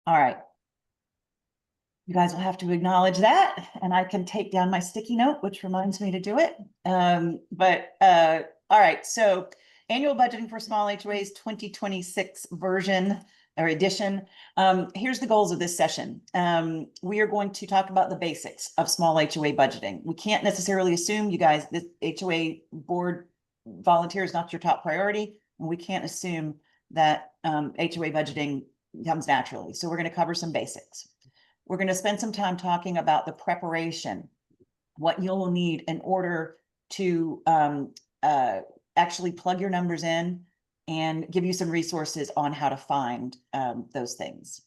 All right. You guys will have to acknowledge that, and I can take down my sticky note, which reminds me to do it. All right, so annual budgeting for small HOAs 2026 version or edition. Here's the goals of this session. We are going to talk about the basics of small HOA budgeting. We can't necessarily assume, you guys, this HOA board volunteer is not your top priority, and we can't assume that HOA budgeting comes naturally. So we're going to cover some basics. We're going to spend some time talking about the preparation, what you'll need in order to actually plug your numbers in and give you some resources on how to find those things.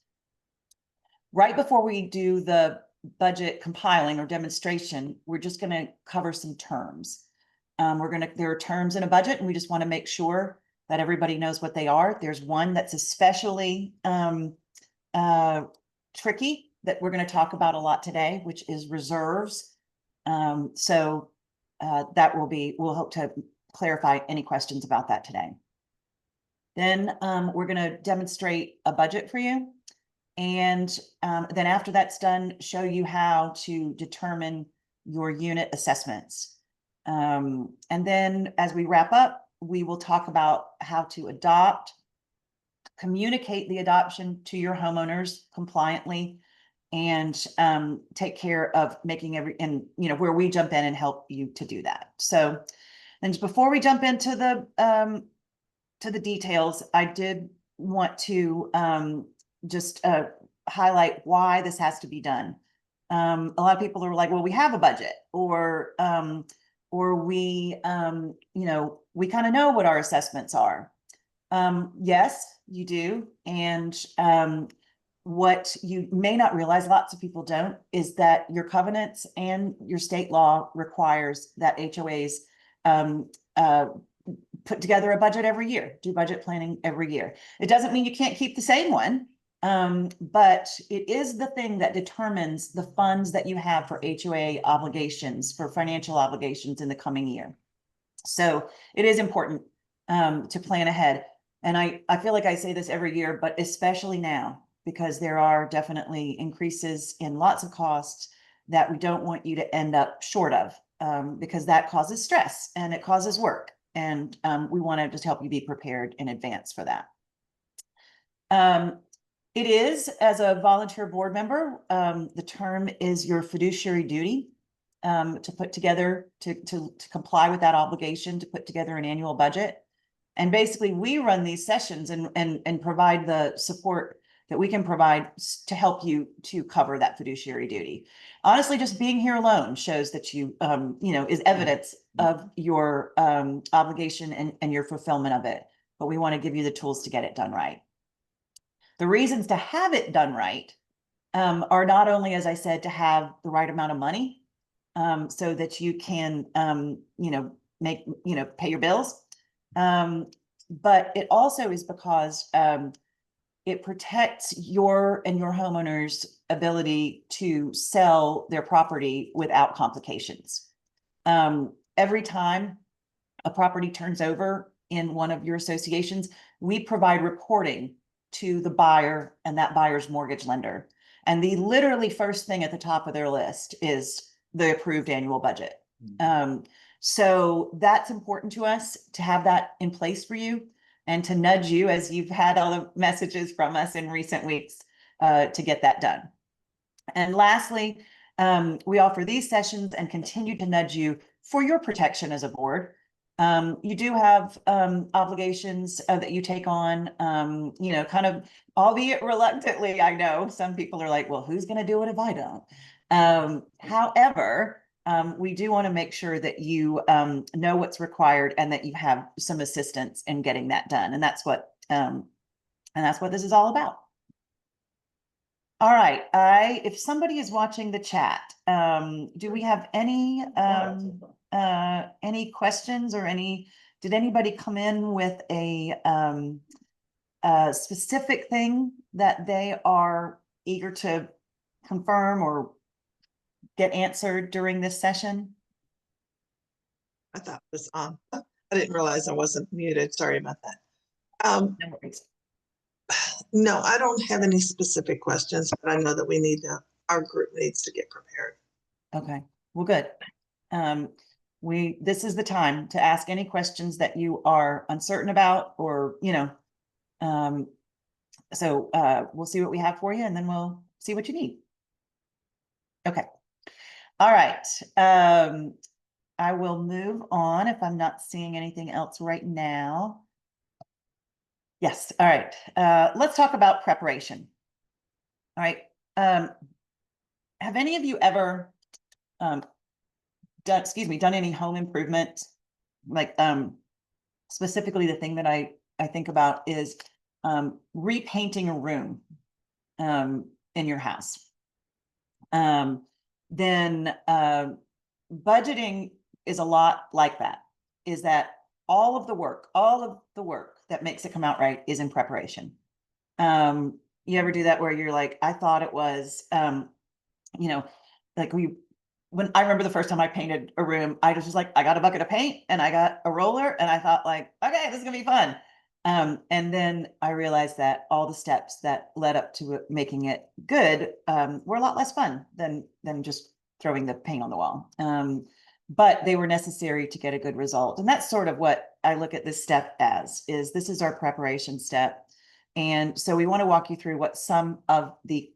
Right before we do the budget compiling or demonstration, we're just going to cover some terms. There are terms in a budget, and we just want to make sure that everybody knows what they are. There's one that's especially tricky that we're going to talk about a lot today, which is reserves. We'll hope to clarify any questions about that today. Then we're going to demonstrate a budget for you. And then after that's done, show you how to determine your unit assessments. And then as we wrap up, we will talk about how to adopt, communicate the adoption to your homeowners compliantly, and take care of making where we jump in and help you to do that. So, and before we jump into the details, I did want to just highlight why this has to be done. A lot of people are like, well, we have a budget, or we we kind of know what our assessments are. Yes, you do. And what you may not realize, lots of people don't, is that your covenants and your state law requires that HOAs put together a budget every year, do budget planning every year. It doesn't mean you can't keep the same one, but it is the thing that determines the funds that you have for HOA obligations, for financial obligations in the coming year. So it is important to plan ahead. And I feel like I say this every year, but especially now, because there are definitely increases in lots of costs that we don't want you to end up short of, because that causes stress and it causes work. And we want to just help you be prepared in advance for that. It is, as a volunteer board member, the term is your fiduciary duty to put together, to comply with that obligation, to put together an annual budget. And basically we run these sessions and provide the support that we can provide to help you to cover that fiduciary duty. Honestly, just being here alone shows that you is evidence of your obligation and your fulfillment of it. But we want to give you the tools to get it done right. The reasons to have it done right are not only, as I said, to have the right amount of money so that you can pay your bills, but it also is because it protects your and your homeowners' ability to sell their property without complications. Every time a property turns over in one of your associations, we provide reporting to the buyer and that buyer's mortgage lender. And the literally first thing at the top of their list is the approved annual budget. So that's important to us to have that in place for you, and to nudge you, as you've had all the messages from us in recent weeks, to get that done. And lastly, we offer these sessions and continue to nudge you for your protection as a board. You do have obligations that you take on, kind of, albeit reluctantly. I know some people are like, well, who's going to do it if I don't? However, we do want to make sure that you know what's required and that you have some assistance in getting that done. And that's what this is all about. All right. If somebody is watching the chat, do we have any questions or did anybody come in with a specific thing that they are eager to confirm or get answered during this session? I thought it was on. I didn't realize I wasn't muted. Sorry about that. No worries. No, I don't have any specific questions, but I know that our group needs to get prepared. Okay, well, good. This is the time to ask any questions that you are uncertain about, or, so we'll see what we have for you, and then we'll see what you need. Okay. All right. I will move on if I'm not seeing anything else right now. Yes. All right. Let's talk about preparation. All right. Have any of you ever done any home improvement? Like, specifically the thing that I think about is repainting a room in your house. Then budgeting is a lot like that, is that all of the work that makes it come out right is in preparation. You ever do that where you're like, I thought it was, like when I remember the first time I painted a room, I was like, I got a bucket of paint and I got a roller, and I thought like, okay, this is gonna be fun. And then I realized that all the steps that led up to making it good were a lot less fun than just throwing the paint on the wall. But they were necessary to get a good result. And that's sort of what I look at this step as, is this is our preparation step. And so we want to walk you through what some of the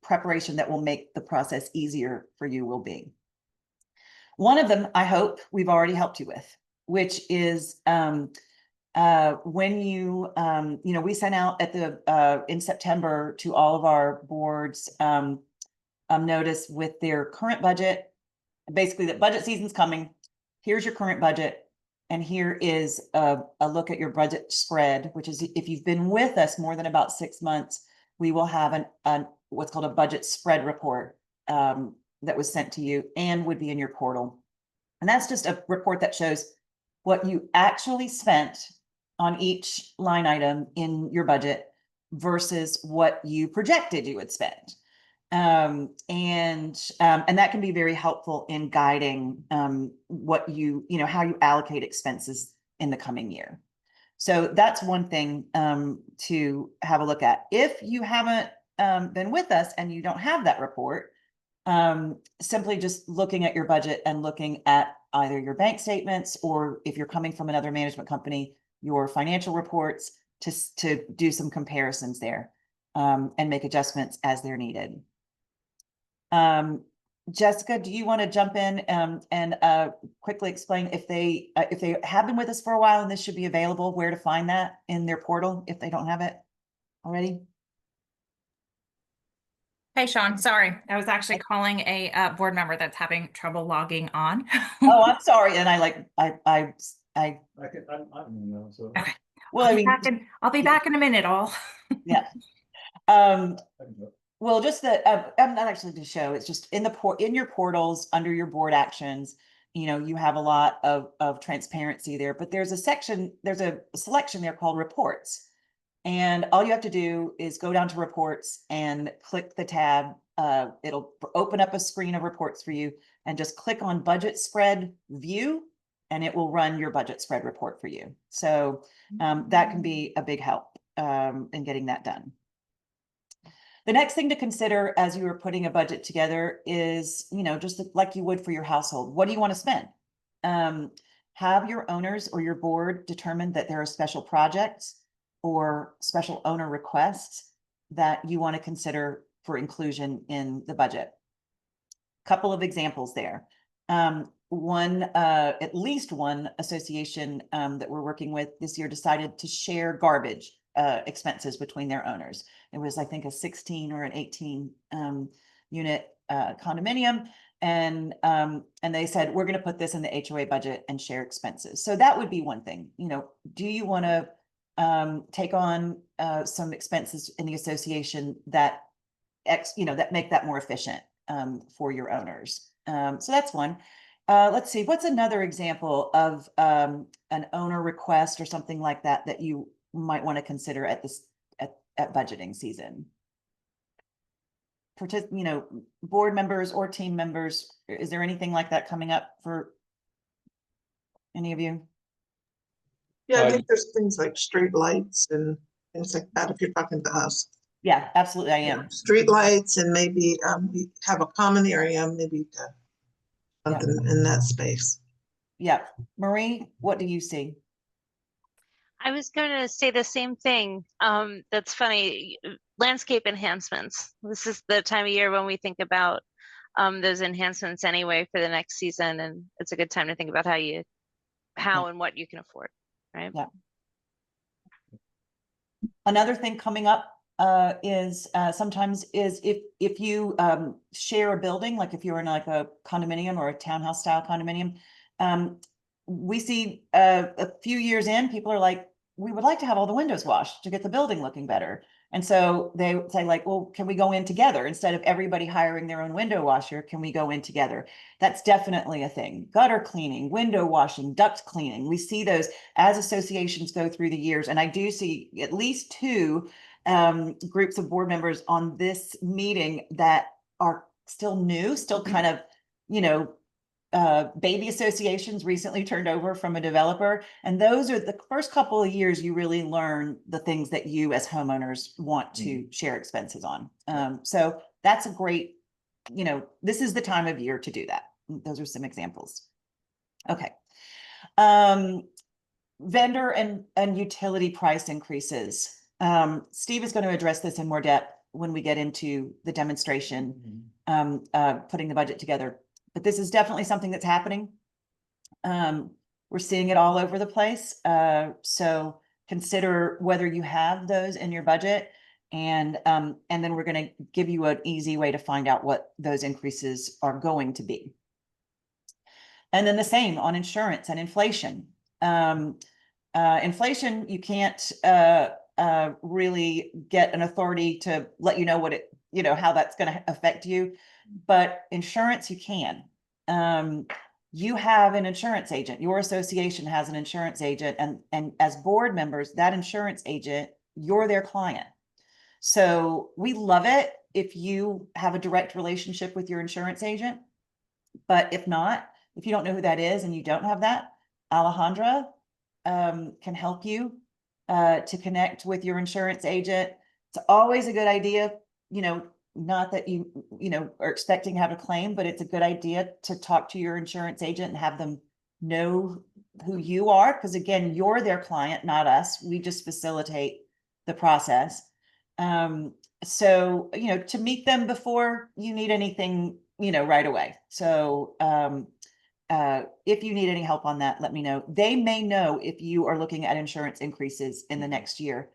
preparation that will make the process easier for you will be. One of them, I hope we've already helped you with, which is when we sent out at the in September to all of our boards notice with their current budget, basically that budget season's coming. Here's your current budget, and here is a look at your budget spread, which is, if you've been with us more than about 6 months, we will have an what's called a budget spread report that was sent to you and would be in your portal. And that's just a report that shows what you actually spent on each line item in your budget versus what you projected you would spend. And that can be very helpful in guiding what how you allocate expenses in the coming year. So that's one thing to have a look at. If you haven't been with us and you don't have that report, simply just looking at your budget and looking at either your bank statements, or if you're coming from another management company, your financial reports, to do some comparisons there and make adjustments as they're needed. Jessica, do you want to jump in and quickly explain if they have been with us for a while and this should be available, where to find that in their portal if they don't have it already? Hey, Sean, sorry. I was actually calling a board member that's having trouble logging on. Oh, I'm sorry. And I I don't know. So Okay. well, I'll be back in a minute, all. yeah. Well, just that I'm not actually to show. It's just in your portals under your board actions. You have a lot of transparency there, but there's a selection there called reports. And all you have to do is go down to reports and click the tab. It'll open up a screen of reports for you, and just click on budget spread view, and it will run your budget spread report for you. So that can be a big help in getting that done. The next thing to consider as you are putting a budget together is, just like you would for your household, what do you want to spend? Have your owners or your board determined that there are special projects or special owner requests that you want to consider for inclusion in the budget. Couple of examples there. At least one association that we're working with this year decided to share garbage expenses between their owners. It was, I think, a 16 or an 18 unit condominium. And they said, we're going to put this in the HOA budget and share expenses. So that would be one thing. Do you want to take on some expenses in the association that make that more efficient for your owners? So that's one. Let's see, what's another example of an owner request or something like that you might want to consider at budgeting season? Board members or team members, is there anything like that coming up for any of you? Yeah, I think there's things like street lights and Things like that, if you're talking to us. Yeah, absolutely, I am. Streetlights and maybe we have a common area, maybe something in that space. Yeah. Marie, what do you see? I was going to say the same thing. That's funny. Landscape enhancements. This is the time of year when we think about those enhancements anyway for the next season, and it's a good time to think about how and what you can afford, right? Yeah. Another thing coming up is sometimes is if you share a building, like if you're in like a condominium or a townhouse style condominium, we see a few years in, people are like, we would like to have all the windows washed to get the building looking better. And so they say like, well, can we go in together instead of everybody hiring their own window washer? Can we go in together? That's definitely a thing. Gutter cleaning, window washing, duct cleaning. We see those as associations go through the years. And I do see at least two groups of board members on this meeting that are still new, still kind of, you know, baby associations recently turned over from a developer. And those are the first couple of years you really learn the things that you as homeowners want to share expenses on. So that's a great, you know, this is the time of year to do that. Those are some examples. Okay. Vendor and utility price increases. Steve is going to address this in more depth when we get into the demonstration, putting the budget together. But this is definitely something that's happening. We're seeing it all over the place. So consider whether you have those in your budget, and then we're going to give you an easy way to find out what those increases are going to be. And then the same on insurance and inflation. Inflation, you can't really get an authority to let you know what it, you know, how that's going to affect you. But insurance, you can. You have an insurance agent. Your association has an insurance agent, and as board members, that insurance agent, you're their client. So we love it if you have a direct relationship with your insurance agent. But if not, if you don't know who that is and you don't have that, Alejandra can help you to connect with your insurance agent. It's always a good idea, you know, not that you know, are expecting to have a claim, but it's a good idea to talk to your insurance agent and have them know who you are. Because again, you're their client, not us. We just facilitate the process. So, you know, to meet them before you need anything, you know, right away. So, if you need any help on that, let me know. They may know if you are looking at insurance increases in the next year.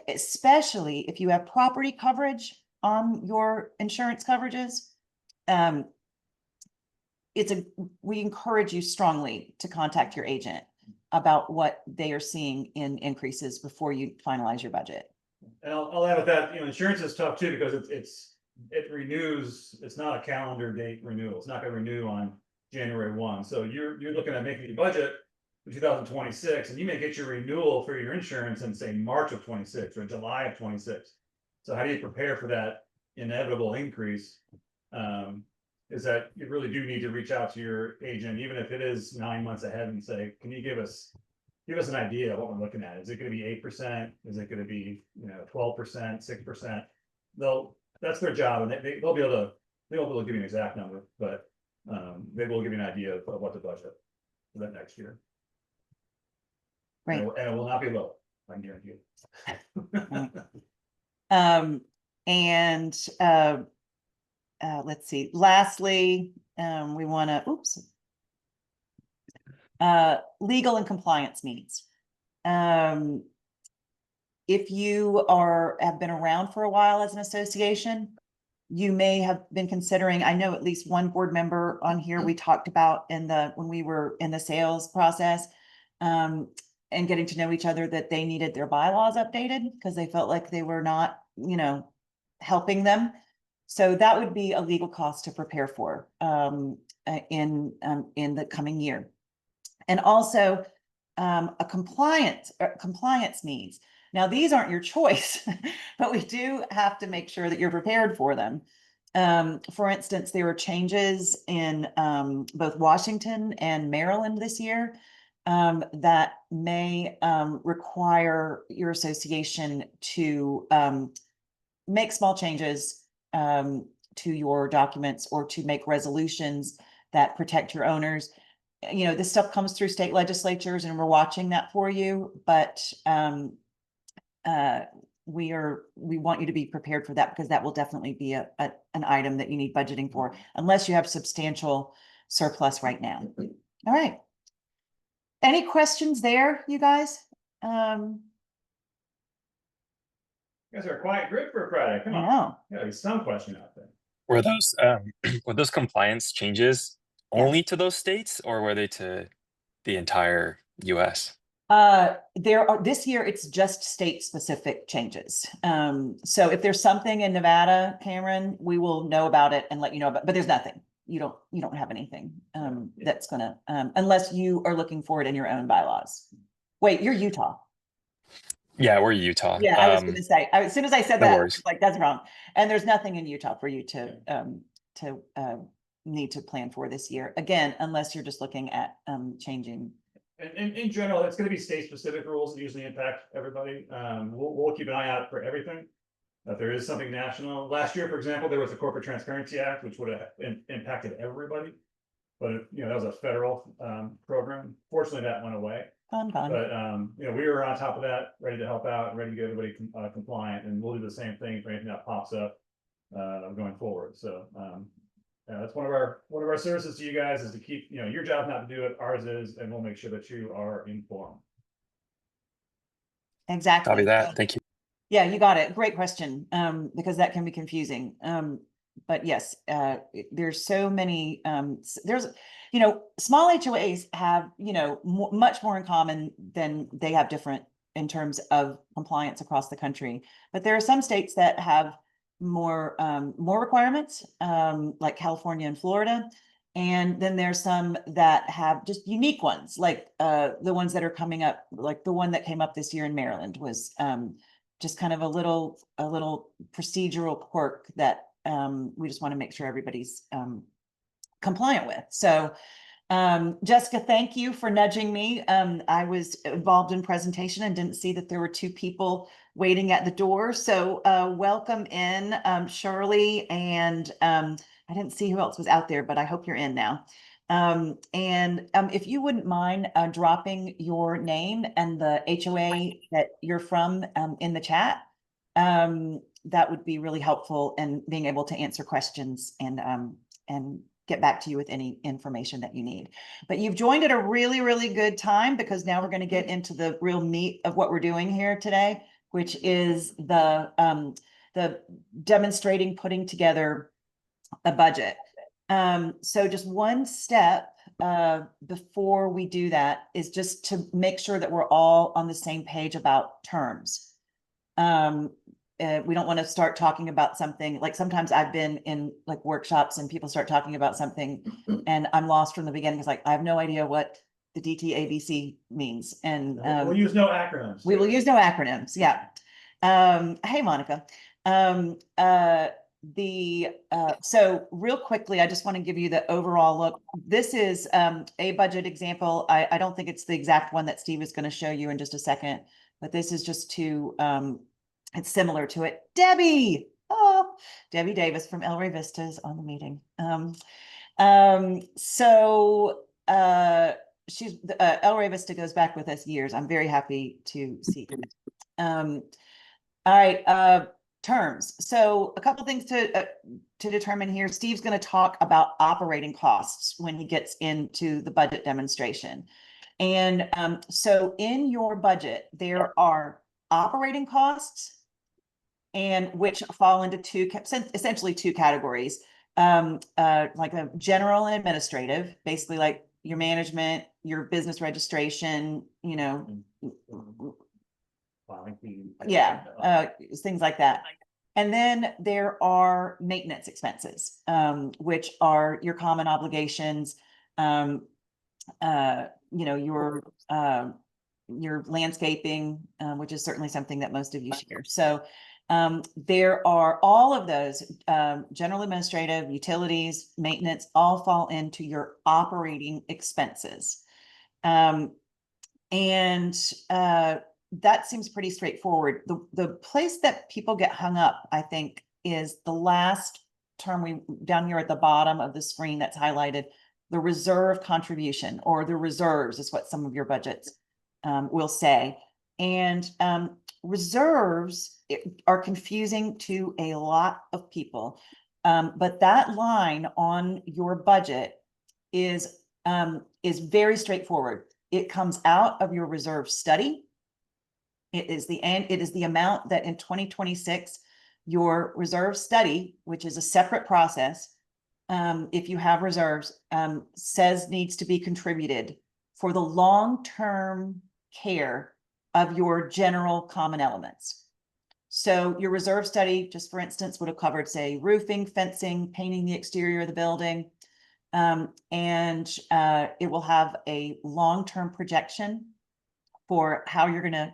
Especially if you have property coverage on your insurance coverages, we encourage you strongly to contact your agent about what they are seeing in increases before you finalize your budget. And I'll add with that, you know, insurance is tough too, because it renews, it's not a calendar date renewal. It's not going to renew on January 1. So you're looking at making your budget for 2026, and you may get your renewal for your insurance in say March of 26 or July of 26. So how do you prepare for that inevitable increase? Is that you really do need to reach out to your agent, even if it is 9 months ahead, and say, can you give us an idea of what we're looking at? Is it going to be 8%? Is it going to be, you know, 12%, 6%? That's their job, and they'll be able to give you an exact number, but they will give you an idea of what to budget for that next year. Right. And it will not be low, I can guarantee you. Let's see. Lastly, we want to, legal and compliance needs. If you have been around for a while as an association, you may have been considering, I know at least one board member on here, we talked about when we were in the sales process, and getting to know each other, that they needed their bylaws updated because they felt like they were not, you know, helping them. So that would be a legal cost to prepare for in the coming year. And also compliance needs. Now, these aren't your choice, but we do have to make sure that you're prepared for them. For instance, there were changes in both Washington and Maryland this year. that may require your association to make small changes to your documents or to make resolutions that protect your owners. You know, this stuff comes through state legislatures and we're watching that for you, but we want you to be prepared for that, because that will definitely be an item that you need budgeting for, unless you have substantial surplus right now. All right. Any questions there, you guys? You guys are a quiet group for a Friday. Come I on. know. Gotta be some question out there. Were those were those compliance changes Yeah. only to those states, or were they to the entire US? This year it's just state specific changes. So if there's something in Nevada, Cameron, we will know about it and let you know about, but there's nothing. You don't have anything that's gonna unless you are looking for it in your own bylaws. Wait, you're Utah. Yeah, we're Utah. Yeah, I was gonna say, as soon as I said no that, I worries. was like, that's wrong. And there's nothing in Utah for you to need to plan for this year. Again, unless you're just looking at changing. And in general, it's gonna be state-specific rules that usually impact everybody. We'll keep an eye out for everything. If there is something national. Last year, for example, there was the Corporate Transparency Act, which would have impacted everybody. But, you know, that was a federal program. Fortunately, that went away. Fun. But, you know, we were on top of that, ready to help out, ready to get everybody compliant, and we'll do the same thing for anything that pops up going forward. So, that's one of our services to you guys, is to keep, you know, your job not to do it, ours is, and we'll make sure that you are informed. Exactly. Copy that. Thank you. Yeah, you got it. Great question. Because that can be confusing. But yes, there's so many, there's, you know, small HOAs have, you know, much more in common than they have different in terms of compliance across the country. But there are some states that have more requirements, like California and Florida. And then there's some that have just unique ones, like the ones that are coming up, like the one that came up this year in Maryland was just kind of a little procedural quirk that we just want to make sure everybody's compliant with. So Jessica, thank you for nudging me. I was involved in presentation and didn't see that there were two people waiting at the door. So welcome in, Shirley, and I didn't see who else was out there, but I hope you're in now. If you wouldn't mind dropping your name and the HOA that you're from in the chat, that would be really helpful in being able to answer questions and get back to you with any information that you need. But you've joined at a really, really good time, because now we're going to get into the real meat of what we're doing here today, which is the demonstrating putting together a budget. So just one step before we do that is just to make sure that we're all on the same page about terms. We don't want to start talking about something, like sometimes I've been in like workshops and people start talking about something and I'm lost from the beginning. It's like, I have no idea what the DTABC means. And we'll use no acronyms. we will use no acronyms. Yeah. Hey, Monica. So real quickly, I just want to give you the overall look. This is a budget example. I don't think it's the exact one that Steve is going to show you in just a second, but this is just to it's similar to it. Debbie Davis from El Rey Vista is on the meeting. She's El Rey Vista goes back with us years. I'm very happy to see her. All right, terms. So a couple things to determine here. Steve's going to talk about operating costs when he gets into the budget demonstration. And so in your budget, there are operating costs, and which fall into essentially two categories, like a general and administrative, basically like your management, your business registration, you know, yeah, things like that. And then there are maintenance expenses, which are your common obligations, you know, your landscaping, which is certainly something that most of you share. So there are all of those, general administrative, utilities, maintenance, all fall into your operating expenses. And that seems pretty straightforward. The place that people get hung up, I think, is the last term down here at the bottom of the screen that's highlighted, the reserve contribution, or the reserves is what some of your budgets will say. And reserves are confusing to a lot of people. But that line on your budget is very straightforward. It comes out of your reserve study. It is the amount that in 2026, your reserve study, which is a separate process, if you have reserves, says needs to be contributed for the long-term care of your general common elements. So your reserve study, just for instance, would have covered, say, roofing, fencing, painting the exterior of the building. And it will have a long-term projection for how you're going to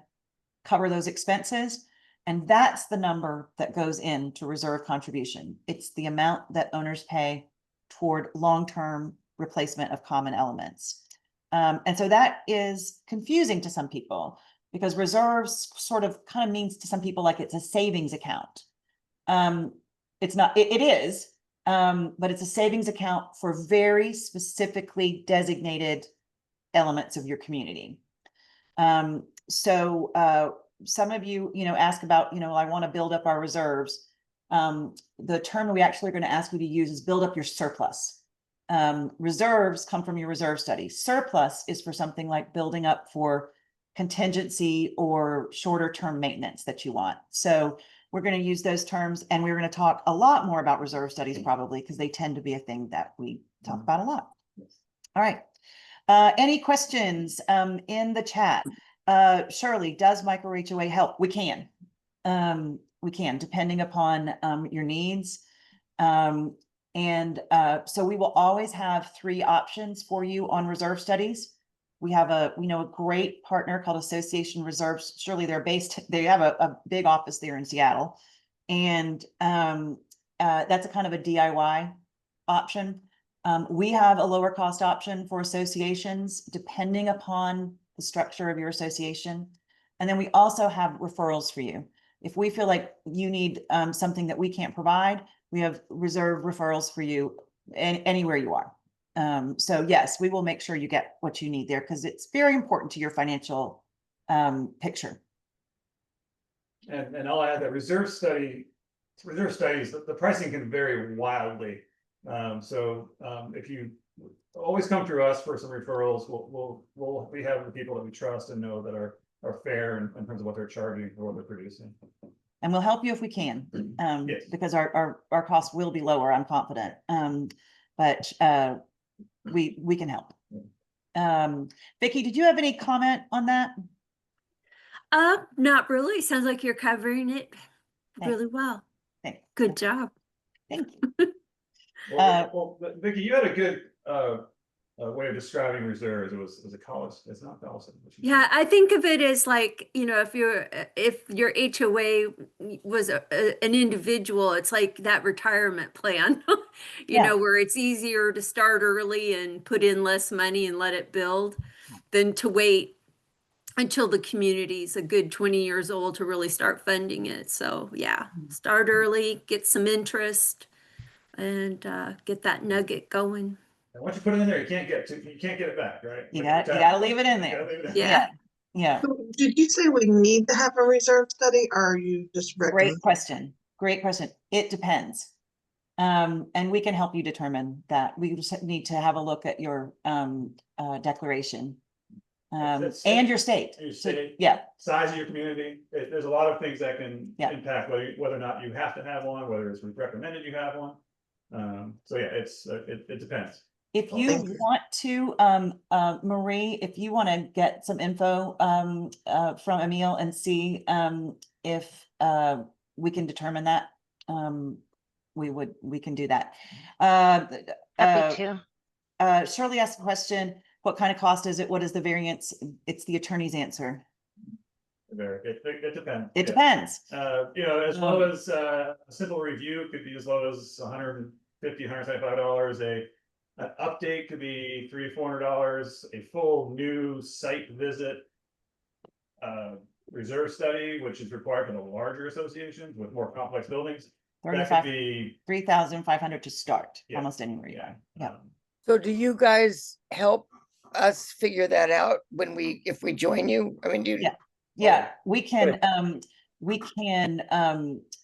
cover those expenses. And that's the number that goes into reserve contribution. It's the amount that owners pay toward long-term replacement of common elements. And so that is confusing to some people, because reserves sort of kind of means to some people like it's a savings account. It's not, it is, but it's a savings account for very specifically designated elements of your community. So some of you, ask about, I want to build up our reserves. The term we actually are going to ask you to use is build up your surplus. Reserves come from your reserve study. Surplus is for something like building up for contingency or shorter term maintenance that you want. So we're going to use those terms, and we're going to talk a lot more about reserve studies probably, because they tend to be a thing that we talk about a lot. All right. Any questions in the chat? Shirley, does MicroHOA help? We can, depending upon your needs. So we will always have 3 options for you on reserve studies. We know a great partner called Association Reserves. Surely they have a big office there in Seattle. And that's a kind of a DIY option. We have a lower cost option for associations, depending upon the structure of your association. And then we also have referrals for you. If we feel like you need something that we can't provide, we have reserve referrals for you anywhere you are. So yes, we will make sure you get what you need there, because it's very important to your financial picture. And I'll add that reserve studies, the pricing can vary wildly. If you always come through us for some referrals, we have the people that we trust and know that are fair in terms of what they're charging for what they're producing. And we'll help you if we can, Yes. because our costs will be lower, I'm confident. But we can help. Vicki, did you have any comment on that? Not really. Sounds like you're covering it really well. Thanks. Good job. Thank you. Well, Vicki, you had a good way of describing reserves. It was a college. It's not college. Yeah, I think of it as like, if your HOA was an individual, it's like that retirement plan, where it's easier to start early and put in less money and let it build than to wait until the community's a good 20 years old to really start funding it. So yeah, start early, get some interest, and get that nugget going. And once you put it in there, you can't get it back, right? You gotta leave it in there. Yeah. So did you say we need to have a reserve study, or are you just recommend? Great question. It depends. And we can help you determine that. We just need to have a look at your declaration and your state. Size of your community. There's a lot of things that can impact whether or not you have to have one, whether it's recommended you have one. It depends. If you want to, Marie, if you want to get some info from Emil and see if we can determine that, we can do that. Happy to. Shirley asked a question: what kind of cost is it? What is the variance? It's the attorney's answer. It depends. It depends. As low as a simple review could be as low as $150, $175. An update could be $300-400, a full new site visit. Reserve study, which is required for the larger associations with more complex buildings. That could be, 3,500 to start, Yeah. almost anywhere you are. Yeah. So do you guys help us figure that out if we join you? I mean, do you? Yeah. Yeah, we can,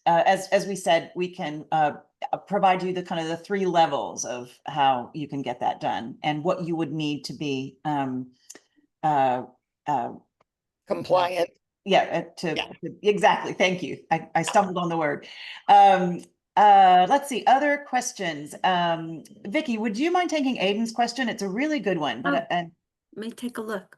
as we said, we can, provide you the kind of the 3 levels of how you can get that done and what you would need to be, Compliant. yeah, Yeah. exactly. Thank you. I stumbled on the word. Let's see, other questions. Vicky, would you mind taking Aiden's question? It's a really good one, but, Let me take a look.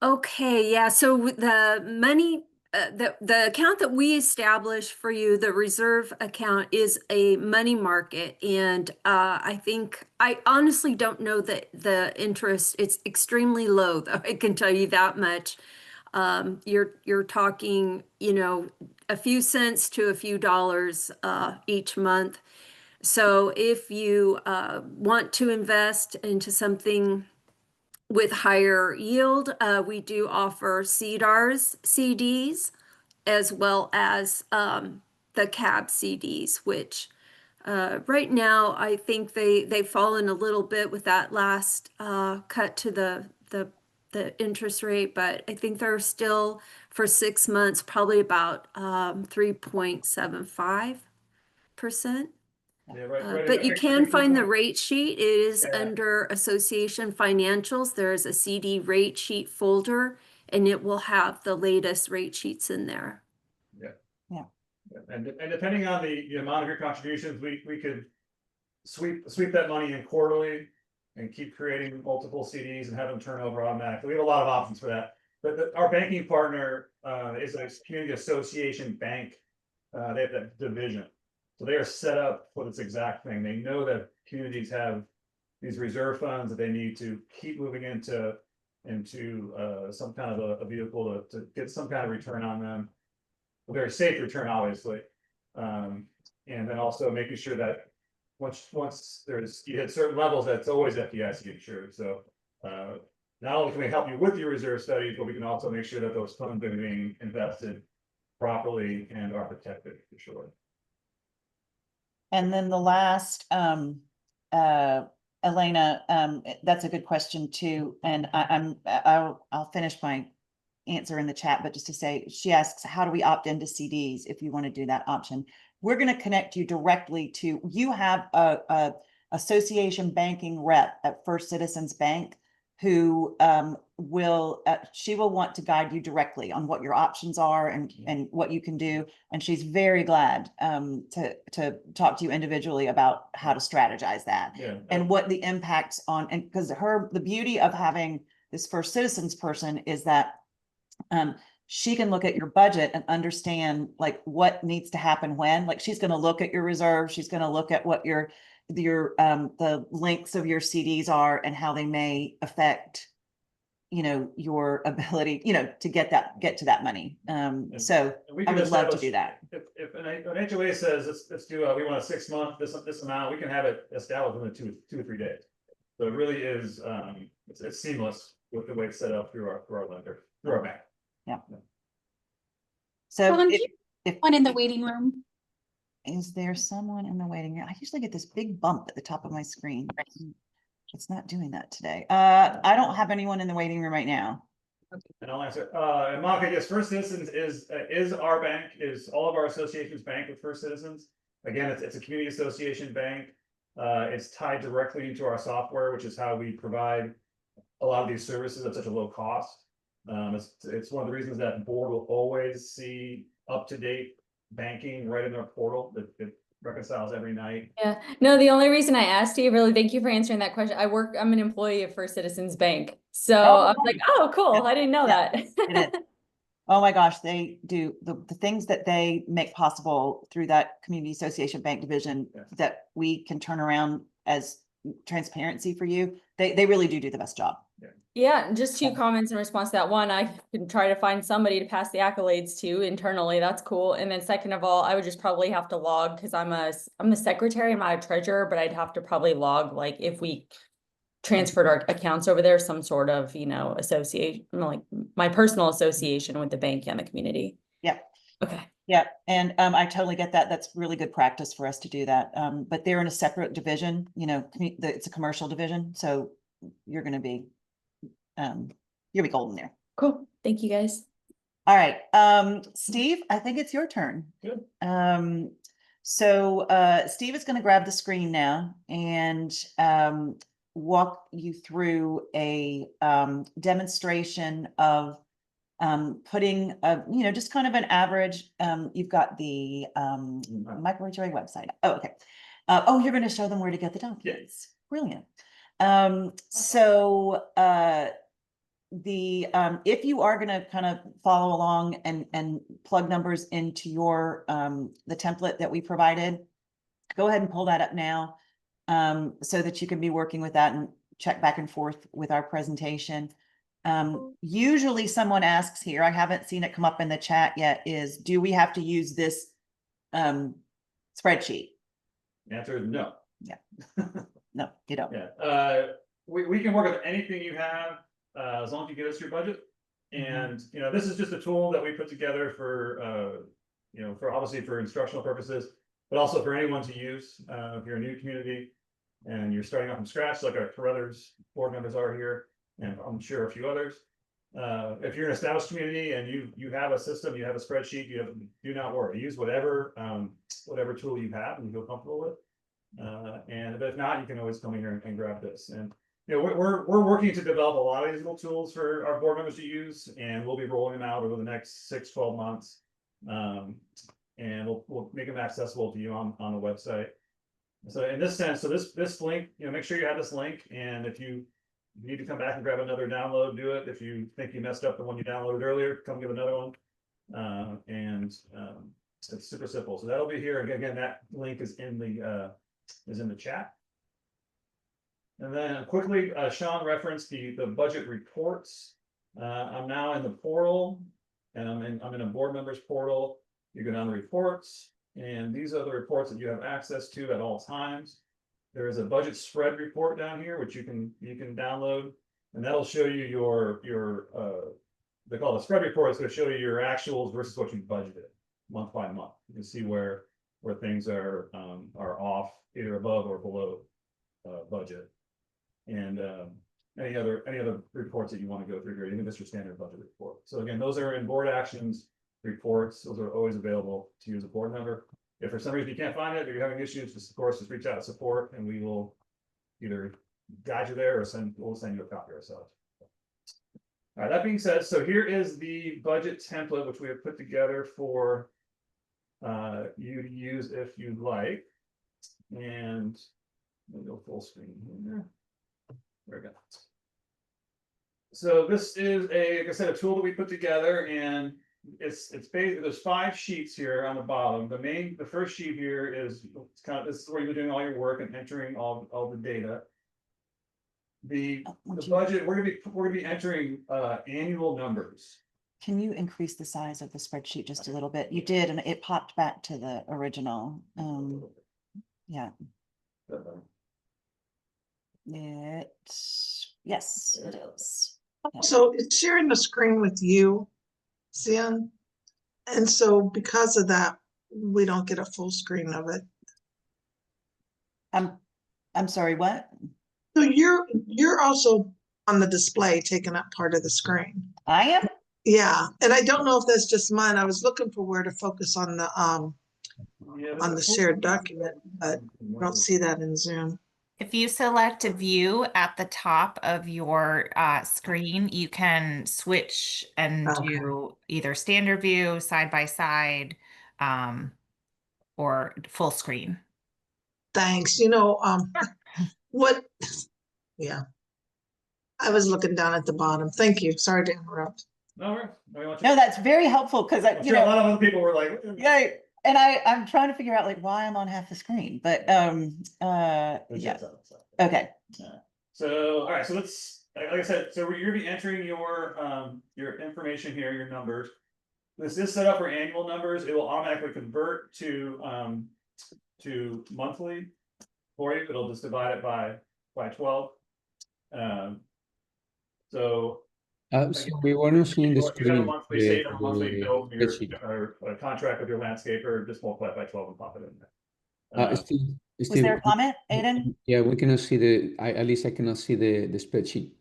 Okay, yeah, so the money, the account that we established for you, the reserve account, is a money market. And I honestly don't know that the interest, it's extremely low, though, I can tell you that much. You're talking, a few cents to a few dollars each month. So if you want to invest into something with higher yield, we do offer CDARS CDs as well as the CAB CDs, which right now I think they've fallen a little bit with that last cut to the interest rate, but I think they're still for 6 months probably about 3.75%. yeah, right. But you can find the rate sheet. It is Yeah. under Association Financials. There is a CD rate sheet folder, and it will have the latest rate sheets in there. And depending on the amount of your contributions, we could sweep that money in quarterly and keep creating multiple CDs and have them turn over automatically. We have a lot of options for that. But our banking partner is a community association bank. They have that division. So they are set up for this exact thing. They know that communities have these reserve funds that they need to keep moving into some kind of a vehicle to get some kind of return on them. A very safe return, obviously. And then also making sure that once you hit certain levels, that's always FDIC insured. So not only can we help you with your reserve studies, but we can also make sure that those funds are being invested properly and are protected for sure. And then the last, Elena, that's a good question too. And I'll finish my answer in the chat, but just to say, she asks, how do we opt into CDs if you want to do that option? We're going to connect you directly to, you have a association banking rep at First Citizens Bank who she will want to guide you directly on what your options are and what you can do. And she's very glad to talk to you individually about how to strategize that. Yeah. And what the impacts on, and because the beauty of having this First Citizens person is that she can look at your budget and understand like what needs to happen when. Like she's going to look at your reserve, she's going to look at what the lengths of your CDs are and how they may affect your ability to get to that money. So I would love to do that. If an HOA says let's do we want a 6 month this amount, we can have it established within two or 3 days. So it really is it's seamless with the way it's set up through our lender, through our bank. Yeah. So one in the waiting room. Is there someone in the waiting room? I usually get this big bump at the top of my screen. It's not doing that today. I don't have anyone in the waiting room right now. And I'll answer. And Monica, yes, First Citizens is our bank, is all of our associations bank with First Citizens. Again, it's a community association bank. It's tied directly into our software, which is how we provide a lot of these services at such a low cost. It's one of the reasons that board will always see up-to-date banking right in their portal that reconciles every night. Yeah, no, the only reason I asked you, really, thank you for answering that question. I'm an employee of First Citizens Bank. So I was like, oh, cool. I didn't know that. It is. Oh my gosh, they do the things that they make possible through that community association bank division that we can turn around as transparency for you. They really do the best job. Yeah, just two comments in response to that. One, I can try to find somebody to pass the accolades to internally. That's cool. And then second of all, I would just probably have to log because I'm the secretary, I'm not a treasurer, but I'd have to probably log like if we transferred our accounts over there, some sort of, association, like my personal association with the bank and the community. Yep. Okay. Yeah, and I totally get that. That's really good practice for us to do that. But they're in a separate division, it's a commercial division, so you're gonna be you'll be golden there. Cool. Thank you guys. All right, Steve, I think it's your turn. Good. So Steve is gonna grab the screen now and walk you through a demonstration of putting just kind of an average, you've got the MicroHOA website. Oh, okay. You're going to show them where to get the documents. Brilliant. If you are going to kind of follow along and plug numbers into your the template that we provided, go ahead and pull that up now, so that you can be working with that and check back and forth with our presentation. Usually someone asks here, I haven't seen it come up in the chat yet, is do we have to use this spreadsheet? The answer is no. Yeah. No, you don't. Yeah. We can work with anything you have, as long as you give us your budget. And, this is just a tool that we put together for, for obviously for instructional purposes, but also for anyone to use, if you're a new community and you're starting out from scratch, like our Carruthers board members are here, and I'm sure a few others. If you're an established community and you have a system, you have a spreadsheet, do not worry. Use whatever tool you have and you feel comfortable with. But if not, you can always come in here and grab this. And we're working to develop a lot of these little tools for our board members to use, and we'll be rolling them out over the next 6-12 months. And we'll make them accessible to you on the website. So in this sense, this link, make sure you have this link, and if you need to come back and grab another download, do it. If you think you messed up the one you downloaded earlier, come get another one. It's super simple. So that'll be here. Again, that link is in the chat. And then quickly, Sean referenced the budget reports. I'm now in the portal, and I'm in a board members portal. You go down to reports, and these are the reports that you have access to at all times. There is a budget spread report down here, which you can download, and that'll show you your they call it a spread report. It's going to show you your actuals versus what you budgeted month by month. You can see where things are off, either above or below budget, and any other reports that you want to go through here. Even just your standard budget report. So again, those are in board actions reports. Those are always available to you as a board member. If for some reason you can't find it or you're having issues, just reach out to support, and we will either guide you there or we'll send you a copy ourselves. All right, that being said, so here is the budget template, which we have put together for you to use if you'd like. And let me go full screen here. There we go. So this is like I said, a tool that we put together, and it's basically, there's 5 sheets here on the bottom. The first sheet here is this is where you're doing all your work and entering all the data. The budget, we're gonna be entering annual numbers. Can you increase the size of the spreadsheet just a little bit? You did, and it popped back to the original. Yeah. Yes, it is. Okay. So it's sharing the screen with you, Sian. And so because of that, we don't get a full screen of it. I'm sorry, what? So you're also on the display, taking up part of the screen. I am? Yeah, and I don't know if that's just mine. I was looking for where to focus on the shared document, but I don't see that in Zoom. If you select a view at the top of your screen, you can switch and do either standard view, side by side, or full screen. Thanks. What? Yeah. I was looking down at the bottom. Thank you. Sorry to interrupt. No, that's very helpful because a lot of other people were like, yeah, and I'm trying to figure out like why I'm on half the screen, but yeah. Okay. So all right, so let's like I said, so you're gonna be entering your information here, your numbers. This is set up for annual numbers. It will automatically convert to monthly for you. It'll just divide it by 12. So So we were not seeing the you have a screen. monthly, say you have a monthly the bill from your spreadsheet. or a contract with your landscaper, just multiply it by 12 and pop it in there. Steve, Was there a comment, Aiden? yeah, we cannot see at least I cannot see the spreadsheet.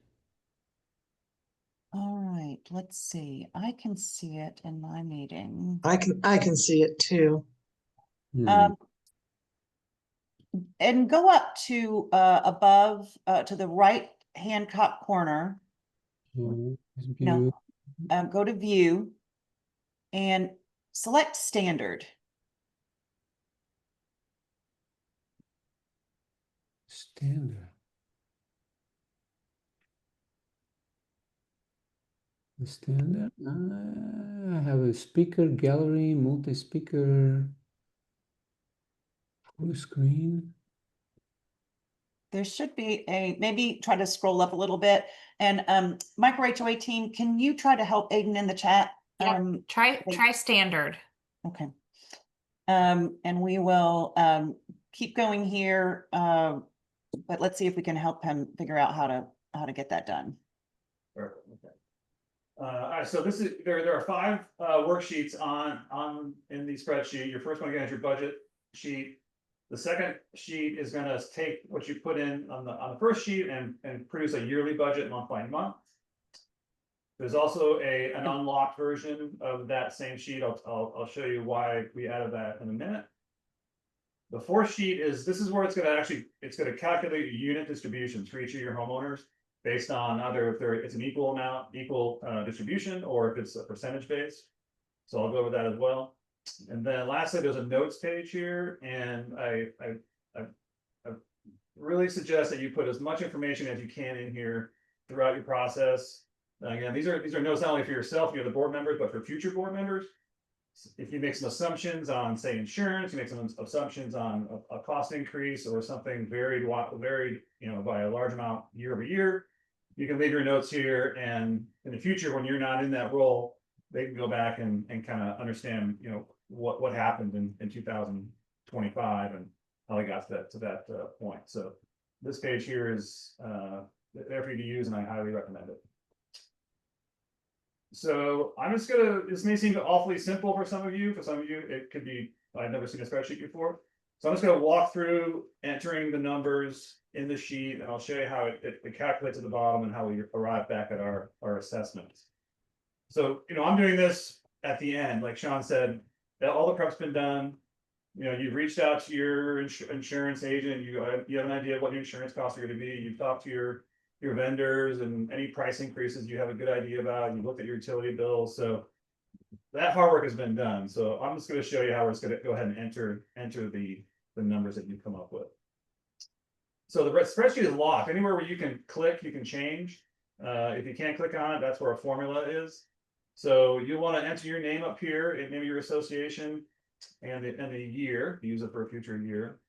All right, let's see. I can see it in my meeting. I can see it too. Um, and go up to above to the right hand top corner. So, No, go to view and select standard. Standard. The standard. I have a speaker gallery, multi-speaker, full screen. There should be maybe try to scroll up a little bit. And MicroHOA team, can you try to help Aiden in the chat? Yeah, try standard. Okay. And we will keep going here, but let's see if we can help him figure out how to get that done. Perfect. Okay. All right, so there are 5 worksheets in the spreadsheet. Your first one again is your budget sheet. The second sheet is going to take what you put in on the first sheet and produce a yearly budget month by month. There's also an unlocked version of that same sheet. I'll show you why we added that in a minute. The fourth sheet this is where it's going to calculate unit distributions for each of your homeowners based on either if it's an equal distribution or if it's a percentage base. So I'll go over that as well. And then lastly, there's a notes page here, and I really suggest that you put as much information as you can in here throughout your process. Again, these are notes not only for yourself, the board members, but for future board members. If you make some assumptions on, say, insurance, you make some assumptions on a cost increase or something varied, by a large amount year over year, you can leave your notes here, and in the future, when you're not in that role, they can go back and kind of understand, what happened in 2025 and how they got to that point. So this page here is there for you to use, and I highly recommend it. So this may seem awfully simple for some of you. For some of you, it could be, I've never seen a spreadsheet before. So I'm just going to walk through entering the numbers in the sheet, and I'll show you how it calculates at the bottom and how we arrive back at our assessments. So, I'm doing this at the end, like Sean said, all the prep's been done. You've reached out to your insurance agent. You have an idea of what your insurance costs are going to be. You've talked to your vendors, and any price increases you have a good idea about. You looked at your utility bills. So that hard work has been done. So I'm just going to show you how we're just going to go ahead and enter the numbers that you've come up with. So the spreadsheet is locked. Anywhere where you can click, you can change. If you can't click on it, that's where a formula is. So you want to enter your name up here, and maybe your association, and the year. Use it for a future year.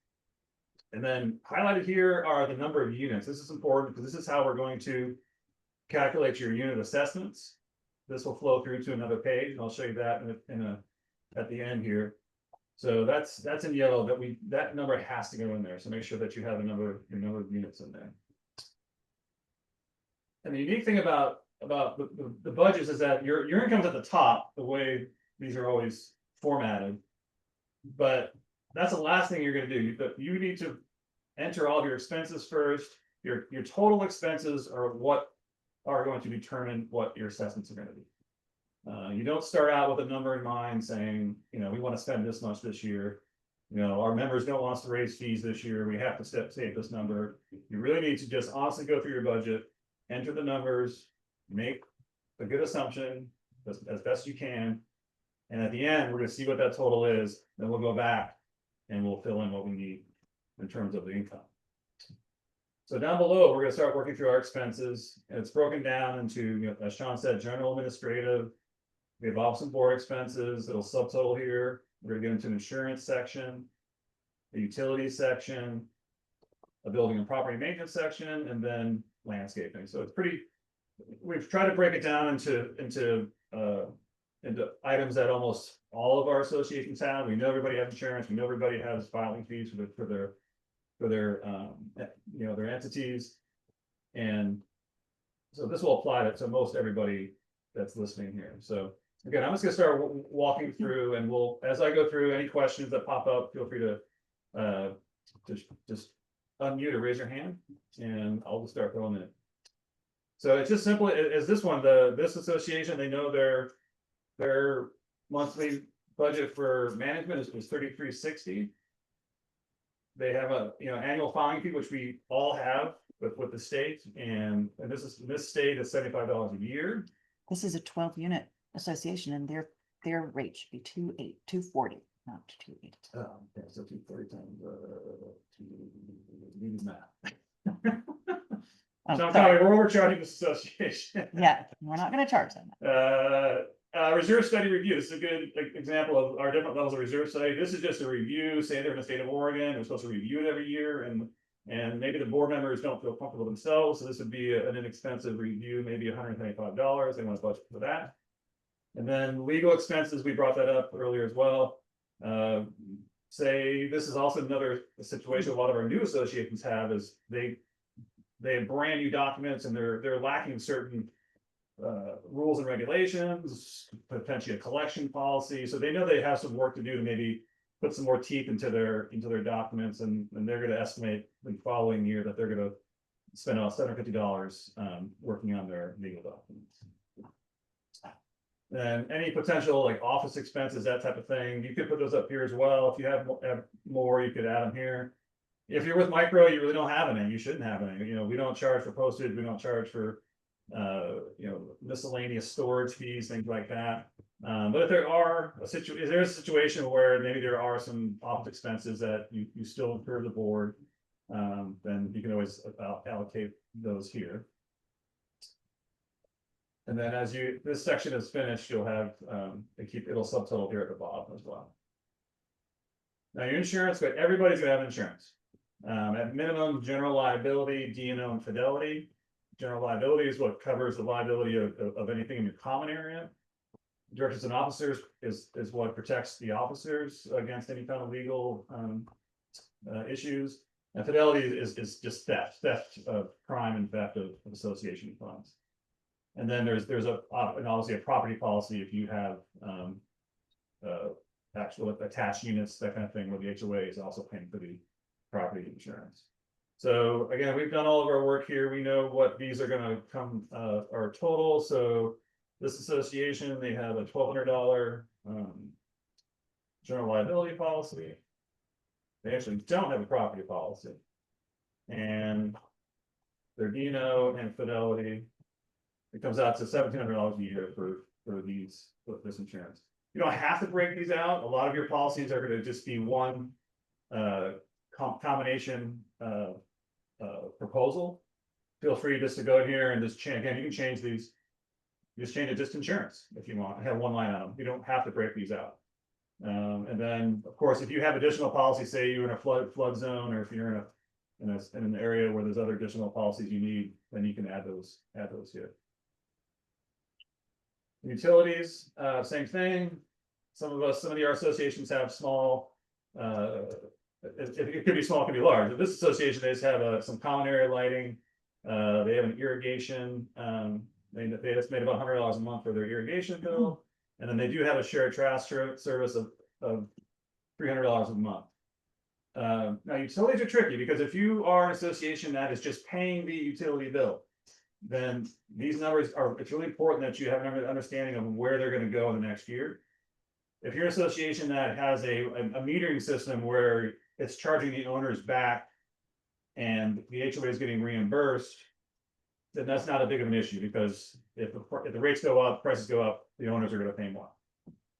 And then highlighted here are the number of units. This is important because this is how we're going to calculate your unit assessments. This will flow through to another page, and I'll show you that at the end here. So that's in yellow. That number has to go in there. So make sure that you have your number of units in there. And the unique thing about the budgets is that your income's at the top, the way these are always formatted. But that's the last thing you're going to do. You need to enter all of your expenses first. Your total expenses are what are going to determine what your assessments are going to be. You don't start out with a number in mind saying, we want to spend this much this year. Our members don't want us to raise fees this year. We have to save this number. You really need to just honestly go through your budget, enter the numbers, make a good assumption as best you can. And at the end, we're going to see what that total is. Then we'll go back and we'll fill in what we need in terms of the income. So down below, we're going to start working through our expenses. And it's broken down into, as Sean said, general administrative. We have office and board expenses. It'll subtotal here. We're going to get into an insurance section, a utilities section, a building and property maintenance section, and then landscaping. So it's pretty, we've tried to break it down into items that almost all of our associations have. We know everybody has insurance, we know everybody has filing fees for their you know, their entities. And so this will apply to most everybody that's listening here. So again, I'm just gonna start walking through, and we'll, as I go through, any questions that pop up, feel free to just unmute or raise your hand, and I'll just start throwing it. So it's just simple as this one, this association, they know their monthly budget for management is $33.60. They have a, you know, annual filing fee, which we all have with the state, and this state is $75 a year. This is a 12-unit association, and their rate should be 240, not 280. Yeah, so 240 times needs math. Oh, So I'm sorry. telling you, we're overcharging this association. Yeah, we're not going to charge them. Reserve study review. This is a good example of our different levels of reserve study. This is just a review. Say they're in the state of Oregon, they're supposed to review it every year, and maybe the board members don't feel comfortable themselves. So this would be an inexpensive review, maybe $125. They want to budget for that. And then legal expenses, we brought that up earlier as well. Say this is also another situation a lot of our new associations have, is they have brand new documents, and they're lacking certain rules and regulations, potentially a collection policy. So they know they have some work to do to maybe put some more teeth into their documents, and they're going to estimate the following year that they're going to spend about $750 working on their legal documents. And any potential like office expenses, that type of thing, you could put those up here as well. If you have more, you could add them here. If you're with Micro, you really don't have any. You shouldn't have any. You know, we don't charge for postage. We don't charge for you know, miscellaneous storage fees, things like that. But if there are a situation where maybe there are some office expenses that you still incur the board, then you can always allocate those here. And then as this section is finished, you'll have it'll subtotal here at the bottom as well. Now your insurance, but everybody's gonna have insurance. At minimum, general liability, D&O, and fidelity. General liability is what covers the liability of anything in your common area. Directors and officers is what protects the officers against any kind of legal issues. And fidelity is just theft of crime and theft of association funds. And then there's obviously a property policy if you have actual attached units, that kind of thing, where the HOA is also paying for the property insurance. So again, we've done all of our work here. We know what these are going to come our total. So this association, they have a $1,200 general liability policy. They actually don't have a property policy, and their D&O and fidelity, it comes out to $1,700 a year for this insurance. You don't have to break these out. A lot of your policies are going to just be one combination proposal. Feel free just to go in here and just change. Again, you can change these. You just change it just insurance if you want. Have one line item. You don't have to break these out. And then, of course, if you have additional policies, say you're in a flood zone, or if you're in an area where there's other additional policies you need, then you can add those here. Utilities, same thing. Some of our associations have small. It could be small, it could be large. But this association, they just have some common area lighting. They have an irrigation. They just made about $100 a month for their irrigation bill, and then they do have a shared trash service of $300 a month. Now utilities are tricky, because if you are an association that is just paying the utility bill, then these numbers are. It's really important that you have an understanding of where they're going to go in the next year. If you're an association that has a metering system where it's charging the owners back, and the HOA is getting reimbursed, then that's not a big of an issue, because if the rates go up, prices go up, the owners are going to pay more,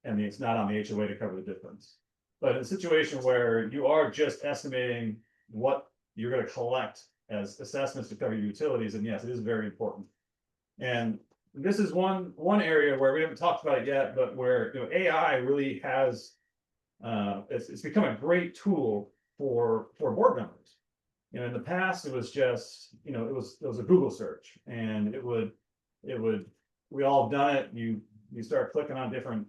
and it's not on the HOA to cover the difference. But in a situation where you are just estimating what you're going to collect as assessments to cover your utilities, and yes, it is very important. And this is one area where we haven't talked about it yet, but where AI really has it's become a great tool for board members. You know, in the past, it was just, you know, it was a Google search, and we all have done it. You start clicking on different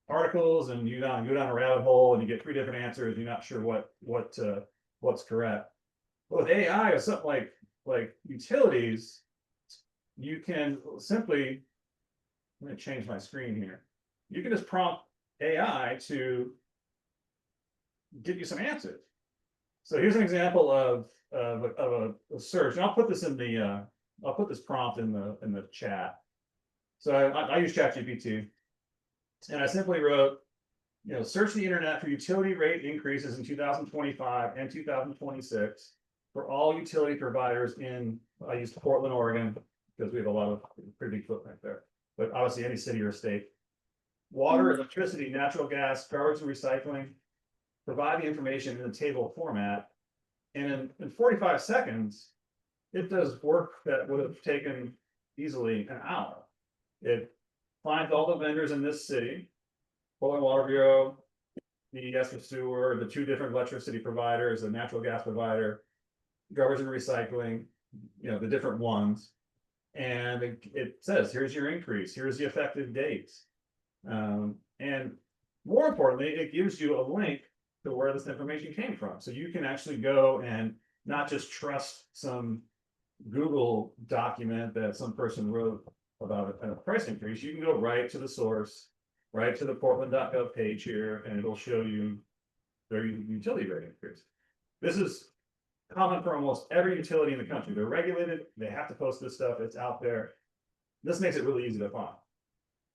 articles, and you go down a rabbit hole, and you get 3 different answers. You're not sure what's correct. But with AI or something like utilities, you can simply, I'm going to change my screen here. You can just prompt AI to give you some answers. So here's an example of a search, and I'll put this in the I'll put this prompt in the chat. So I use ChatGPT, and I simply wrote, you know, search the internet for utility rate increases in 2025 and 2026 for all utility providers in, I used Portland, Oregon, because we have a lot of pretty big footprint there, but obviously any city or state. Water, electricity, natural gas, garbage and recycling. Provide the information in a table format, and in 45 seconds, it does work that would have taken easily an hour. It finds all the vendors in this city, Portland Water Bureau, the ES Sewer, the 2 different electricity providers, the natural gas provider, garbage and recycling, you know, the different ones. And it says, here's your increase, here's the effective dates. And more importantly, it gives you a link to where this information came from. So you can actually go and not just trust some Google document that some person wrote about a price increase. You can go right to the source, right to the portland.gov page here, and it'll show you their utility rate increase. This is common for almost every utility in the country. They're regulated, they have to post this stuff, it's out there. This makes it really easy to find.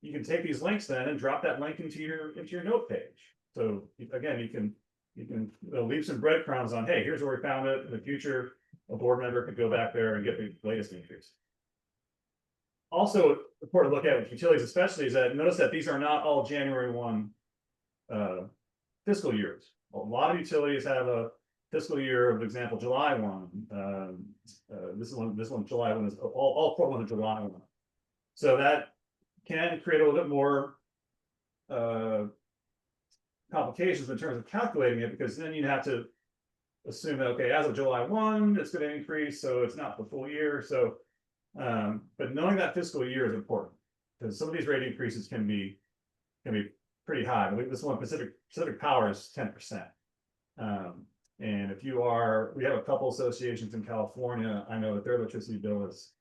You can take these links then and drop that link into your note page. So again, you can leave some breadcrumbs on, hey, here's where we found it. In the future, a board member could go back there and get the latest increase. Also important to look at with utilities, especially, is that notice that these are not all January 1 fiscal years. A lot of utilities have a fiscal year of example July 1. This one July 1 is all Portland of July 1. So that can create a little bit more complications in terms of calculating it, because then you have to assume that, okay, as of July 1, it's going to increase, so it's not the full year. So, but knowing that fiscal year is important, because some of these rate increases can be pretty high. I believe this one, Pacific Power, is 10%. And if you are, we have a couple associations in California, I know that their electricity bill is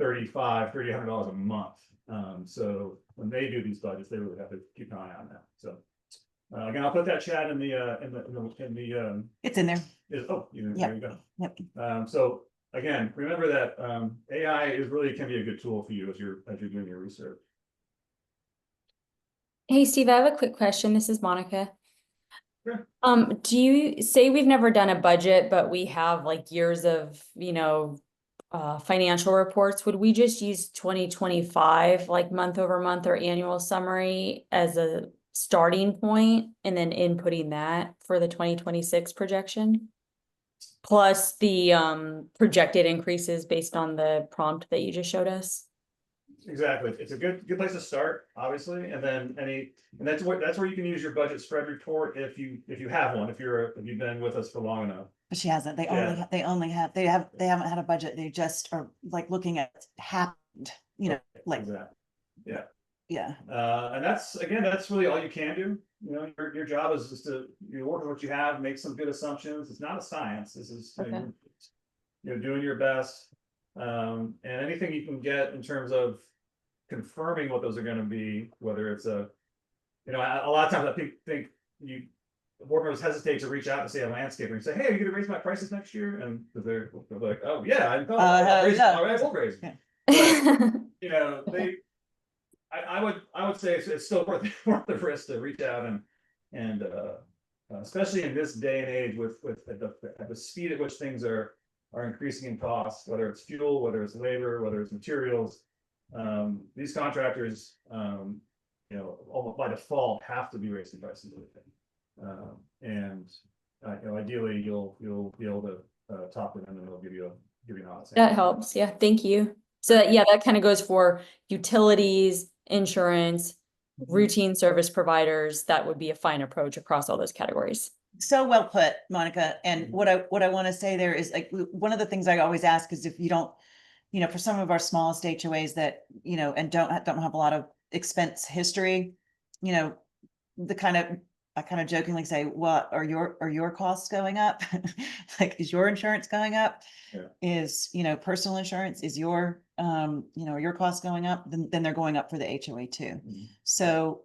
$300 a month. So when they do these budgets, they really have to keep an eye on that. So again, I'll put that chat in the It's in there. there you go. Yep. So again, remember that AI can be a good tool for you as you're doing your research. Hey, Steve, I have a quick question. This is Monica. Sure. Do you say we've never done a budget, but we have like years of, financial reports? Would we just use 2025, like month over month or annual summary as a starting point, and then inputting that for the 2026 projection? Plus the projected increases based on the prompt that you just showed us? Exactly. It's a good place to start, obviously, and then that's where you can use your budget spread report if you have one, if you've been with us for long enough. But she hasn't. They haven't had a budget. They just are like looking at what's happened, like Exactly. Yeah. Yeah. And that's really all you can do. Your job is just to work with what you have, make some good assumptions. It's not a science. This is doing your best. And anything you can get in terms of confirming what those are going to be, whether it's a lot of times I think board members hesitate to reach out to say a landscaper and say, hey, are you going to raise my prices next year? And they're like, oh yeah, I will raise. Yeah. But, I would say it's still worth the risk to reach out and especially in this day and age with the speed at which things are increasing in cost, whether it's fuel, whether it's labor, whether it's materials. These contractors, almost by default have to be raising prices. Ideally, you'll be able to talk to them, and they'll give you an honest answer. That helps. Yeah, thank you. So that kind of goes for utilities, insurance, routine service providers. That would be a fine approach across all those categories. So well put, Monica. And what I want to say there is like, one of the things I always ask is if you don't, for some of our smallest HOAs that, and don't have a lot of expense history, the kind of, I kind of jokingly say, what are your costs going up? Like, is your insurance going up? Yeah. Is, personal insurance, is your, your costs going up? Then they're going up for the HOA too. Mhm. So,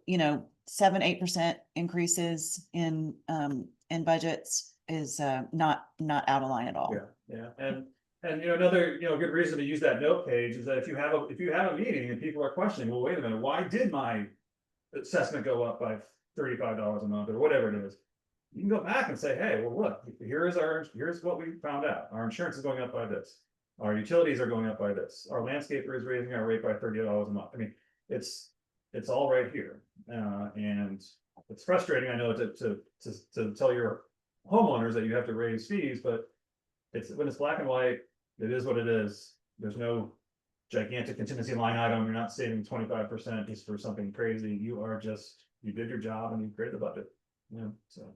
7-8% increases in budgets is not out of line at all. Yeah, and another good reason to use that note page is that if you have a meeting and people are questioning, well, wait a minute, why did my assessment go up by $35 a month or whatever it is? You can go back and say, hey, well, look, here's what we found out. Our insurance is going up by this. Our utilities are going up by this. Our landscaper is raising our rate by $30 a month. I mean, it's all right here, and it's frustrating, I know, to tell your homeowners that you have to raise fees, but when it's black and white, it is what it is. There's no gigantic contingency line item. You're not saving 25% just for something crazy. You did your job and you created the budget. Yeah. So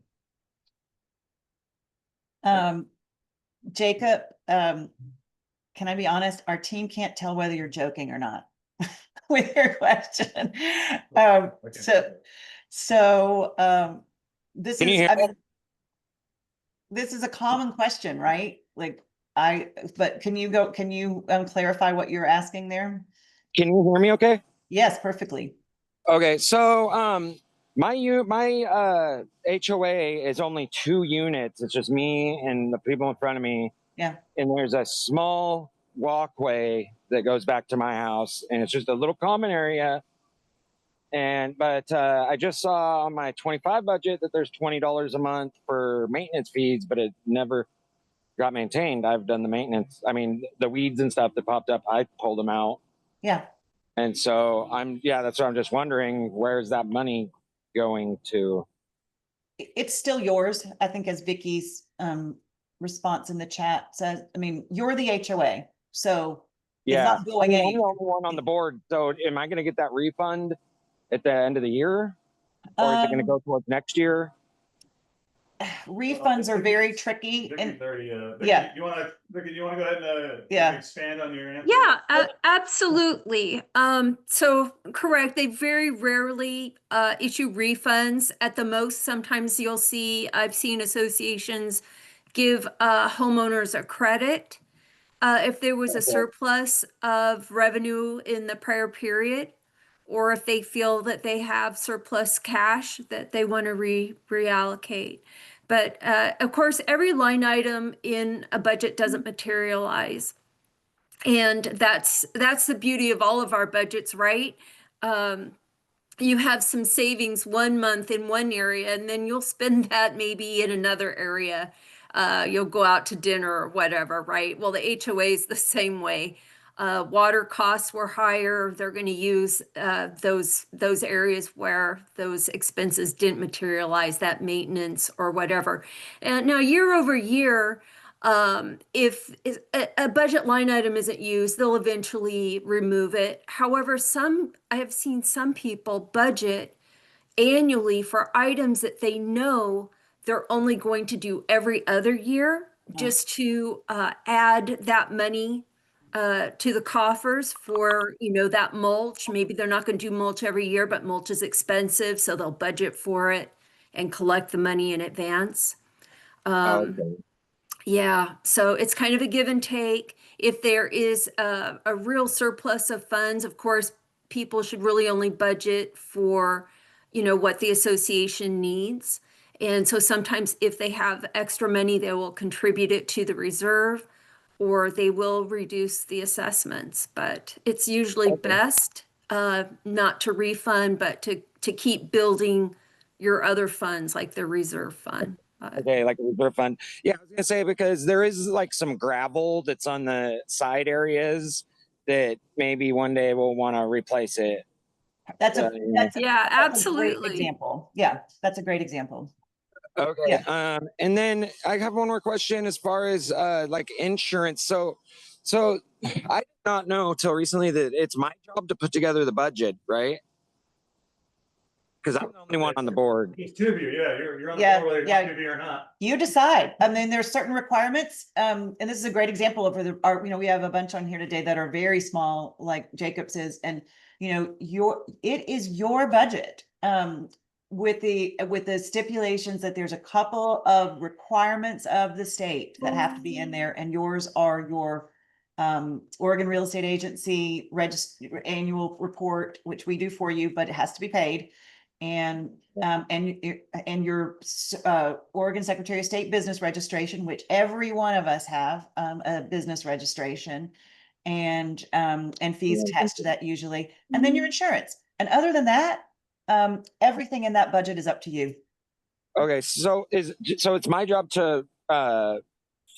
Jacob, can I be honest? Our team can't tell whether you're joking or not with your question. This is, I mean, this is a common question, right? Like, but can you clarify what you're asking there? Can you hear me okay? Yes, perfectly. Okay, so my HOA is only 2 units. It's just me and the people in front of me. Yeah. And there's a small walkway that goes back to my house, and it's just a little common area. But I just saw on my 25 budget that there's $20 a month for maintenance fees, but it never got maintained. I've done the maintenance. I mean, the weeds and stuff that popped up, I pulled them out. Yeah. And so that's what I'm just wondering, where's that money going to? It's still yours, I think, as Vicky's response in the chat says. I mean, you're the HOA, so Yeah, it's not going I'm the only one on the board. So am I going to get that refund at the end of the year, or is it going to go towards next year? Refunds are very tricky. Vicky, And Vicky, yeah. you want to go ahead and Yeah. expand on your answer? Yeah, absolutely. So correct. They very rarely issue refunds. At the most, sometimes I've seen associations give homeowners a credit if there was a surplus of revenue in the prior period, or if they feel that they have surplus cash that they want to reallocate. But of course, every line item in a budget doesn't materialize. And that's the beauty of all of our budgets, right? You have some savings 1 month in one area, and then you'll spend that maybe in another area. You'll go out to dinner or whatever, right? Well, the HOA is the same way. Water costs were higher. They're going to use those areas where those expenses didn't materialize, that maintenance or whatever. And now year over year, if a budget line item isn't used, they'll eventually remove it. However, I have seen some people budget annually for items that they know they're only going to do every other year, just to add that money to the coffers for, that mulch. Maybe they're not going to do mulch every year, but mulch is expensive, so they'll budget for it and collect the money in advance. Okay. Yeah, so it's kind of a give and take. If there is a real surplus of funds, of course, people should really only budget for, what the association needs. And so sometimes if they have extra money, they will contribute it to the reserve, or they will reduce the assessments. But it's usually best not to refund, but to keep building your other funds, like the reserve fund. Okay, like a reserve fund. Yeah, I was gonna say, because there is like some gravel that's on the side areas that maybe one day we'll want to replace it. That's a absolutely great example. Yeah, that's a great example. Okay. Yeah. And then I have one more question as far as like insurance. So I did not know till recently that it's my job to put together the budget, right? because I'm the only one on the board. There's two of you, yeah, you're on the Yeah, board whether you yeah. want to be or not. You decide. I mean, there's certain requirements. And this is a great example of our, we have a bunch on here today that are very small, like Jacob's is, and it is your budget. With the stipulations that there's a couple of requirements of the state that have to be in there, and yours are your Oregon Real Estate Agency annual report, which we do for you, but it has to be paid. And your Oregon Secretary of State business registration, which every one of us have a business registration, and fees attached to that usually, and then your insurance. And other than that, everything in that budget is up to you. Okay, so it's my job to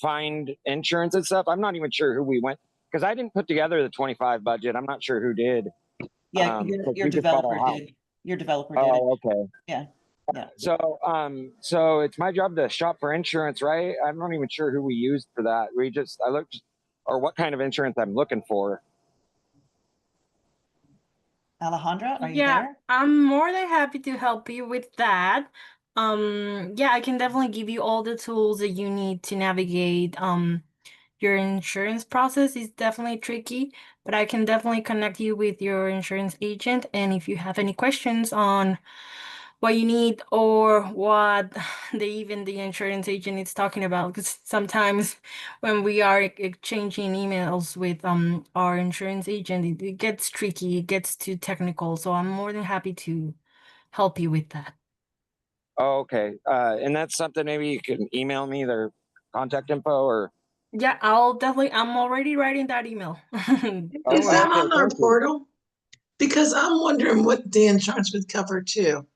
find insurance and stuff. I'm not even sure who we went, because I didn't put together the 25 budget. I'm not sure who did. Yeah, 'cause your we just bought our developer house. did. Your developer did it. Oh, okay. Yeah. Yeah. So it's my job to shop for insurance, right? I'm not even sure who we used for that. I looked, or what kind of insurance I'm looking for. Alejandra, are you Yeah, there? I'm more than happy to help you with that. Yeah, I can definitely give you all the tools that you need to navigate. Your insurance process is definitely tricky, but I can definitely connect you with your insurance agent. And if you have any questions on what you need or what the insurance agent is talking about, because sometimes when we are exchanging emails with our insurance agent, it gets tricky, it gets too technical. So I'm more than happy to help you with that. Oh, okay. And that's something maybe you can email me their contact info, or Yeah, I'm already writing that email. Don't Is worry. that okay, on our thank you. portal? Because I'm wondering what the insurance would cover too.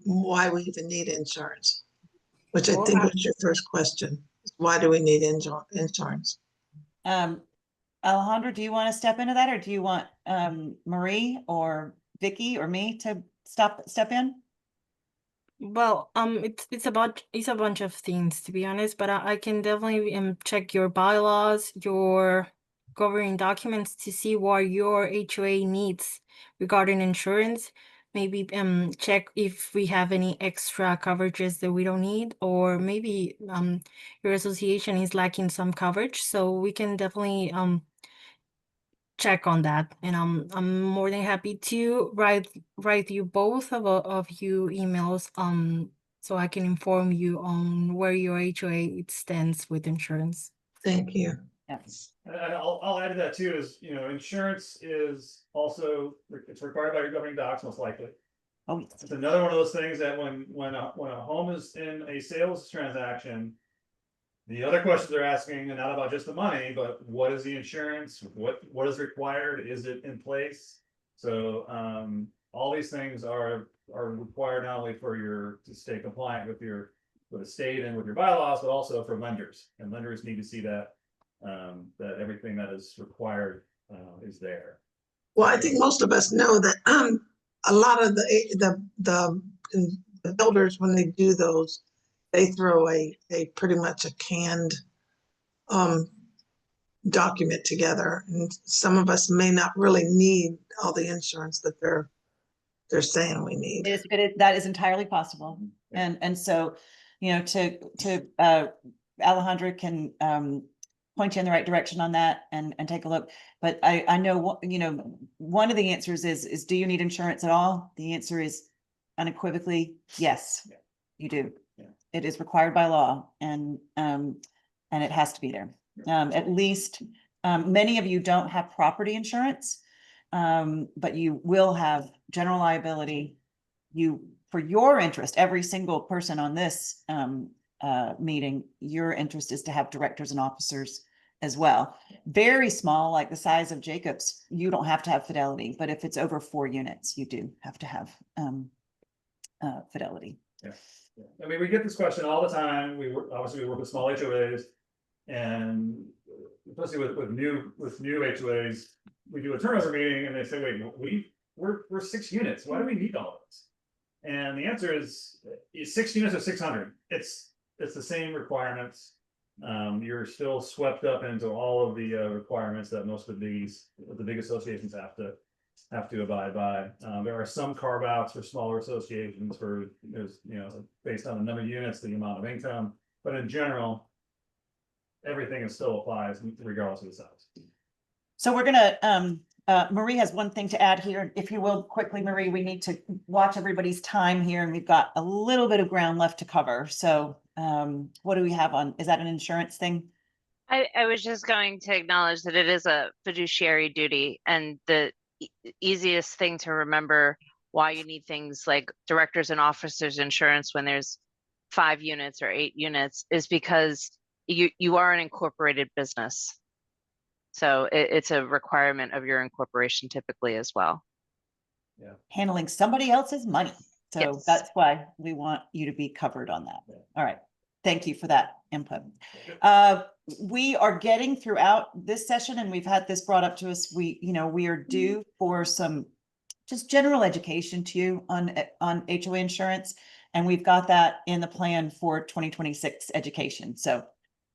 Why we even need insurance, which I think was your first question. Why do we need insurance? Alejandra, do you want to step into that, or do you want Marie or Vicky or me to step in? Well, it's a bunch of things, to be honest, but I can definitely check your bylaws, your governing documents to see what your HOA needs regarding insurance. Maybe check if we have any extra coverages that we don't need, or maybe your association is lacking some coverage, so we can definitely check on that. And I'm more than happy to write you both of you emails so I can inform you on where your HOA it stands with insurance. Thank you. Yes. And I'll add to that too, is, insurance is also, it's required by your governing docs most likely. Oh, yes. It's another one of those things that when a home is in a sales transaction, the other questions they're asking are not about just the money, but what is the insurance? What is required? Is it in place? So all these things are required not only to stay compliant with the state and with your bylaws, but also for lenders. And lenders need to see that everything that is required is there. Well, I think most of us know that a lot of the builders, when they do those, they throw a pretty much a canned document together, and some of us may not really need all the insurance that they're saying we need. That is entirely possible. And so, Alejandra can point you in the right direction on that and take a look. But I know, one of the answers is, do you need insurance at all? The answer is unequivocally, yes, you do. Yeah. It is required by law, and it has to be there. At least, many of you don't have property insurance, but you will have general liability. For your interest, every single person on this meeting, your interest is to have directors and officers as well. Very small, like the size of Jacob's, you don't have to have Fidelity, but if it's over 4 units, you do have to have Fidelity. Yeah. I mean, we get this question all the time. Obviously we work with small HOAs, and especially with new HOAs, we do a turnover meeting and they say, wait, we're 6 units. Why do we need all of this? And the answer is 6 units or 600. It's the same requirements. You're still swept up into all of the requirements that most of the big associations have to have to abide by. There are some carve outs for smaller associations for there's, based on the number of units, the amount of income, but in general, everything is still applies regardless of the size. So we're gonna, Marie has one thing to add here. If you will, quickly, Marie, we need to watch everybody's time here and we've got a little bit of ground left to cover. So what do we have on, is that an insurance thing? I was just going to acknowledge that it is a fiduciary duty, and the easiest thing to remember why you need things like directors and officers insurance when there's 5 units or 8 units is because you are an incorporated business. So it's a requirement of your incorporation typically as well. Yeah. Handling somebody else's money. So Yes. that's why we want you to be covered on that. Yeah. All right. Thank you for that input. We are getting throughout this session, and we've had this brought up to us. We are due for some just general education to you on HOA insurance. And we've got that in the plan for 2026 education. So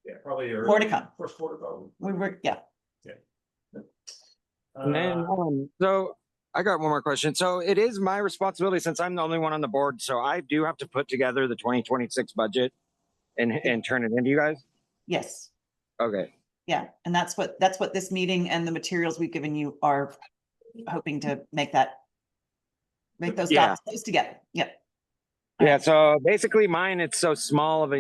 Yeah, probably more to come. First quarter, probably. We were, yeah. And then, so I got one more question. So it is my responsibility, since I'm the only one on the board, so I do have to put together the 2026 budget and turn it into you guys? Yes. Okay. Yeah. And that's what this meeting and the materials we've given you are hoping to make those dots close together. Yeah. Yeah, so basically mine, it's so small of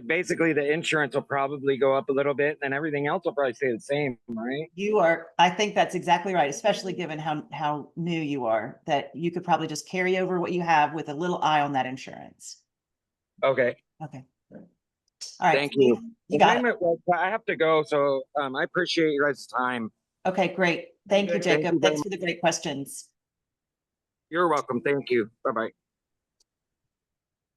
basically the insurance will probably go up a little bit and everything else will probably stay the same, right? I think that's exactly right, especially given how new you are, that you could probably just carry over what you have with a little eye on that insurance. Okay. Okay. All right. Thank you. You got it. I have to go, so I appreciate your guys' time. Okay, great. Thank you, Thank you Jacob. Thanks for the great questions. You're welcome. Thank you. Bye-bye.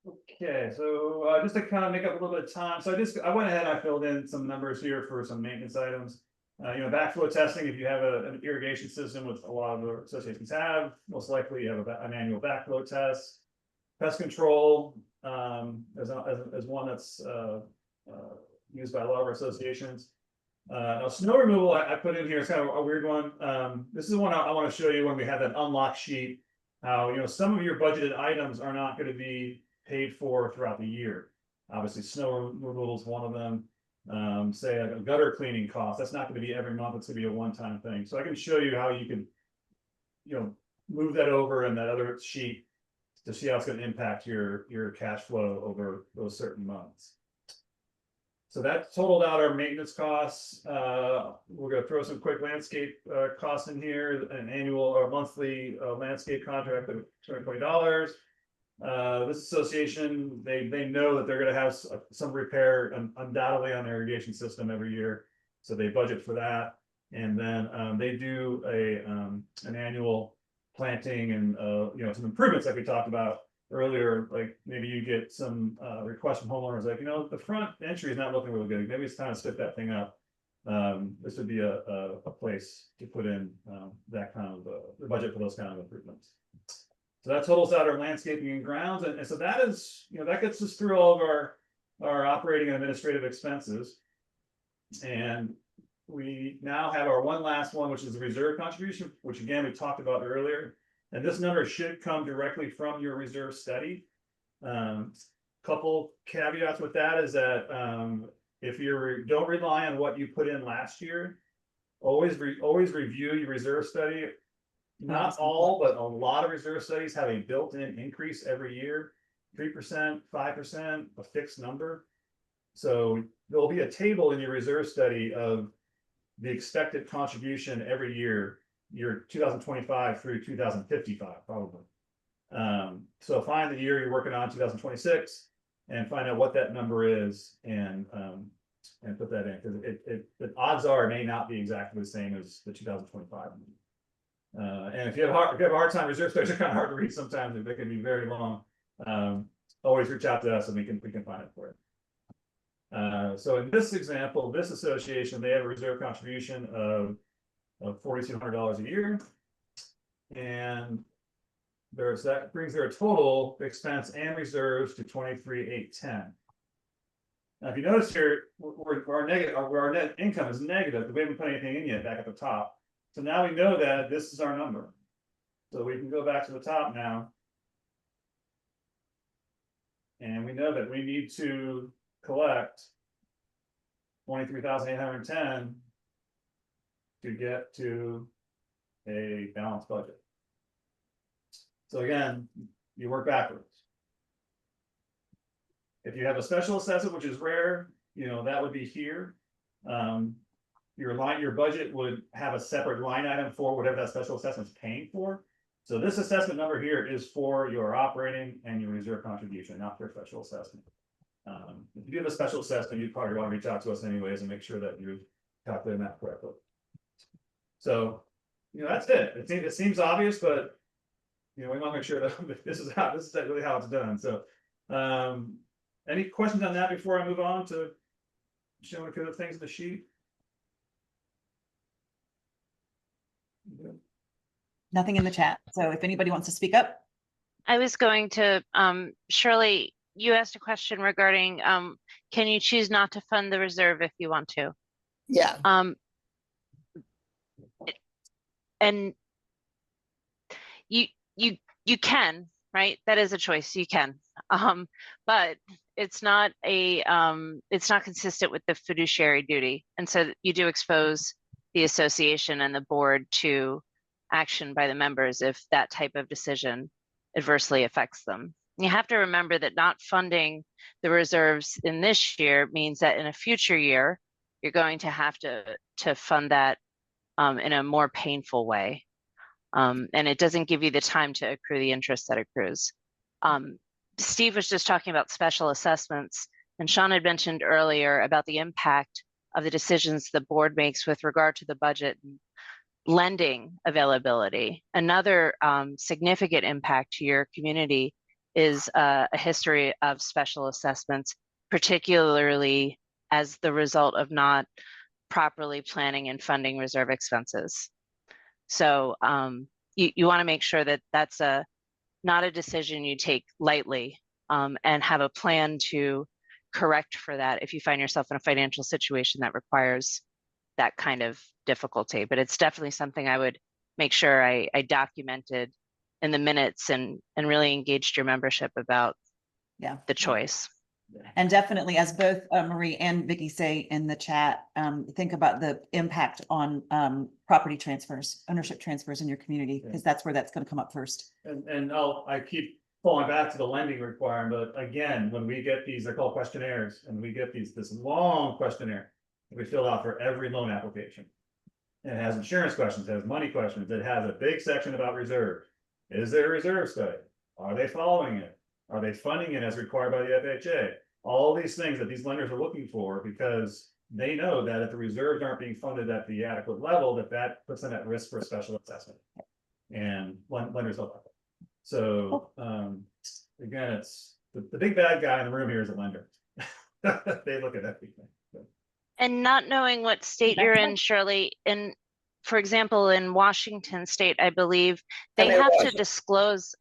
Okay, so just to kind of make up a little bit of time, so I went ahead and I filled in some numbers here for some maintenance items. Backflow testing, if you have an irrigation system, which a lot of the associations have, most likely you have an annual backflow test. Pest control, as one that's used by a lot of our associations. Now snow removal, I put in here, it's kind of a weird one. This is one I want to show you when we have that unlock sheet, how, some of your budgeted items are not going to be paid for throughout the year. Obviously, snow removal is one of them. Say a gutter cleaning cost, that's not going to be every month, it's going to be a one-time thing. So I can show you how you can, move that over in that other sheet to see how it's going to impact your cash flow over those certain months. So that totaled out our maintenance costs. We're going to throw some quick landscape costs in here, an annual or monthly landscape contract of $220. This association, they know that they're going to have some repair undoubtedly on their irrigation system every year, so they budget for that. And then they do an annual planting and some improvements like we talked about earlier. Like maybe you get some requests from homeowners like, the front entry is not looking really good, maybe it's time to split that thing up. This would be a place to put in that kind of the budget for those kind of improvements. So that totals out our landscaping and grounds, and so that is, that gets us through all of our operating and administrative expenses. And we now have our one last one, which is the reserve contribution, which again we talked about earlier. And this number should come directly from your reserve study. Couple caveats with that is that if you don't rely on what you put in last year, always review your reserve study. Not all, but a lot of reserve studies have a built-in increase every year, 3%, 5%, a fixed number. So there'll be a table in your reserve study of the expected contribution every year 2025 through 2055, probably. So find the year you're working on, 2026, and find out what that number is, and put that in, because the odds are it may not be exactly the same as the 2025. And if you have a hard time, reserve studies are kind of hard to read sometimes. They can be very long. Always reach out to us and we can find it for you. So in this example, this association, they have a reserve contribution of $4,200 a year, and that brings their total expense and reserves to $23,810. Now, if you notice here, our net income is negative, but we haven't put anything in yet back at the top. So now we know that this is our number. So we can go back to the top now. And we know that we need to collect 23,810 to get to a balanced budget. So again, you work backwards. If you have a special assessment, which is rare, you know, that would be here. Your budget would have a separate line item for whatever that special assessment's paying for. So this assessment number here is for your operating and your reserve contribution, not for special assessment. If you do have a special assessment, you'd probably want to reach out to us anyways and make sure that you calculate that correctly. So, you know, that's it. It seems obvious, but you know, we want to make sure that this is really how it's done. So, any questions on that before I move on to showing a few of the things in the sheet? Nothing in the chat. So if anybody wants to speak up. I was going to, Shirley, you asked a question regarding, can you choose not to fund the reserve if you want to? Yeah. And you can, right? That is a choice, you can. But it's not consistent with the fiduciary duty. And so you do expose the association and the board to action by the members if that type of decision adversely affects them. You have to remember that not funding the reserves in this year means that in a future year, you're going to have to fund that in a more painful way. And it doesn't give you the time to accrue the interest that accrues. Steve was just talking about special assessments, and Sean had mentioned earlier about the impact of the decisions the board makes with regard to the budget and lending availability. Another significant impact to your community is a history of special assessments, particularly as the result of not properly planning and funding reserve expenses. So you want to make sure that that's not a decision you take lightly, and have a plan to correct for that if you find yourself in a financial situation that requires that kind of difficulty. But it's definitely something I would make sure I documented in the minutes and really engaged your membership about the choice. And definitely, as both Marie and Vicky say in the chat, think about the impact on property transfers, ownership transfers in your community, because that's where that's going to come up first. And I keep falling back to the lending requirement, but again, when we get these, they're called questionnaires, and we get this long questionnaire that we fill out for every loan application. And it has insurance questions, it has money questions, it has a big section about reserve. Is there a reserve study? Are they following it? Are they funding it as required by the FHA? All these things that these lenders are looking for, because they know that if the reserves aren't being funded at the adequate level, that puts them at risk for a special assessment. And lenders don't like that. So again, it's the big bad guy in the room here is a lender. They look at everything. And not knowing what state you're in, Shirley, for example, in Washington state, I believe they have to disclose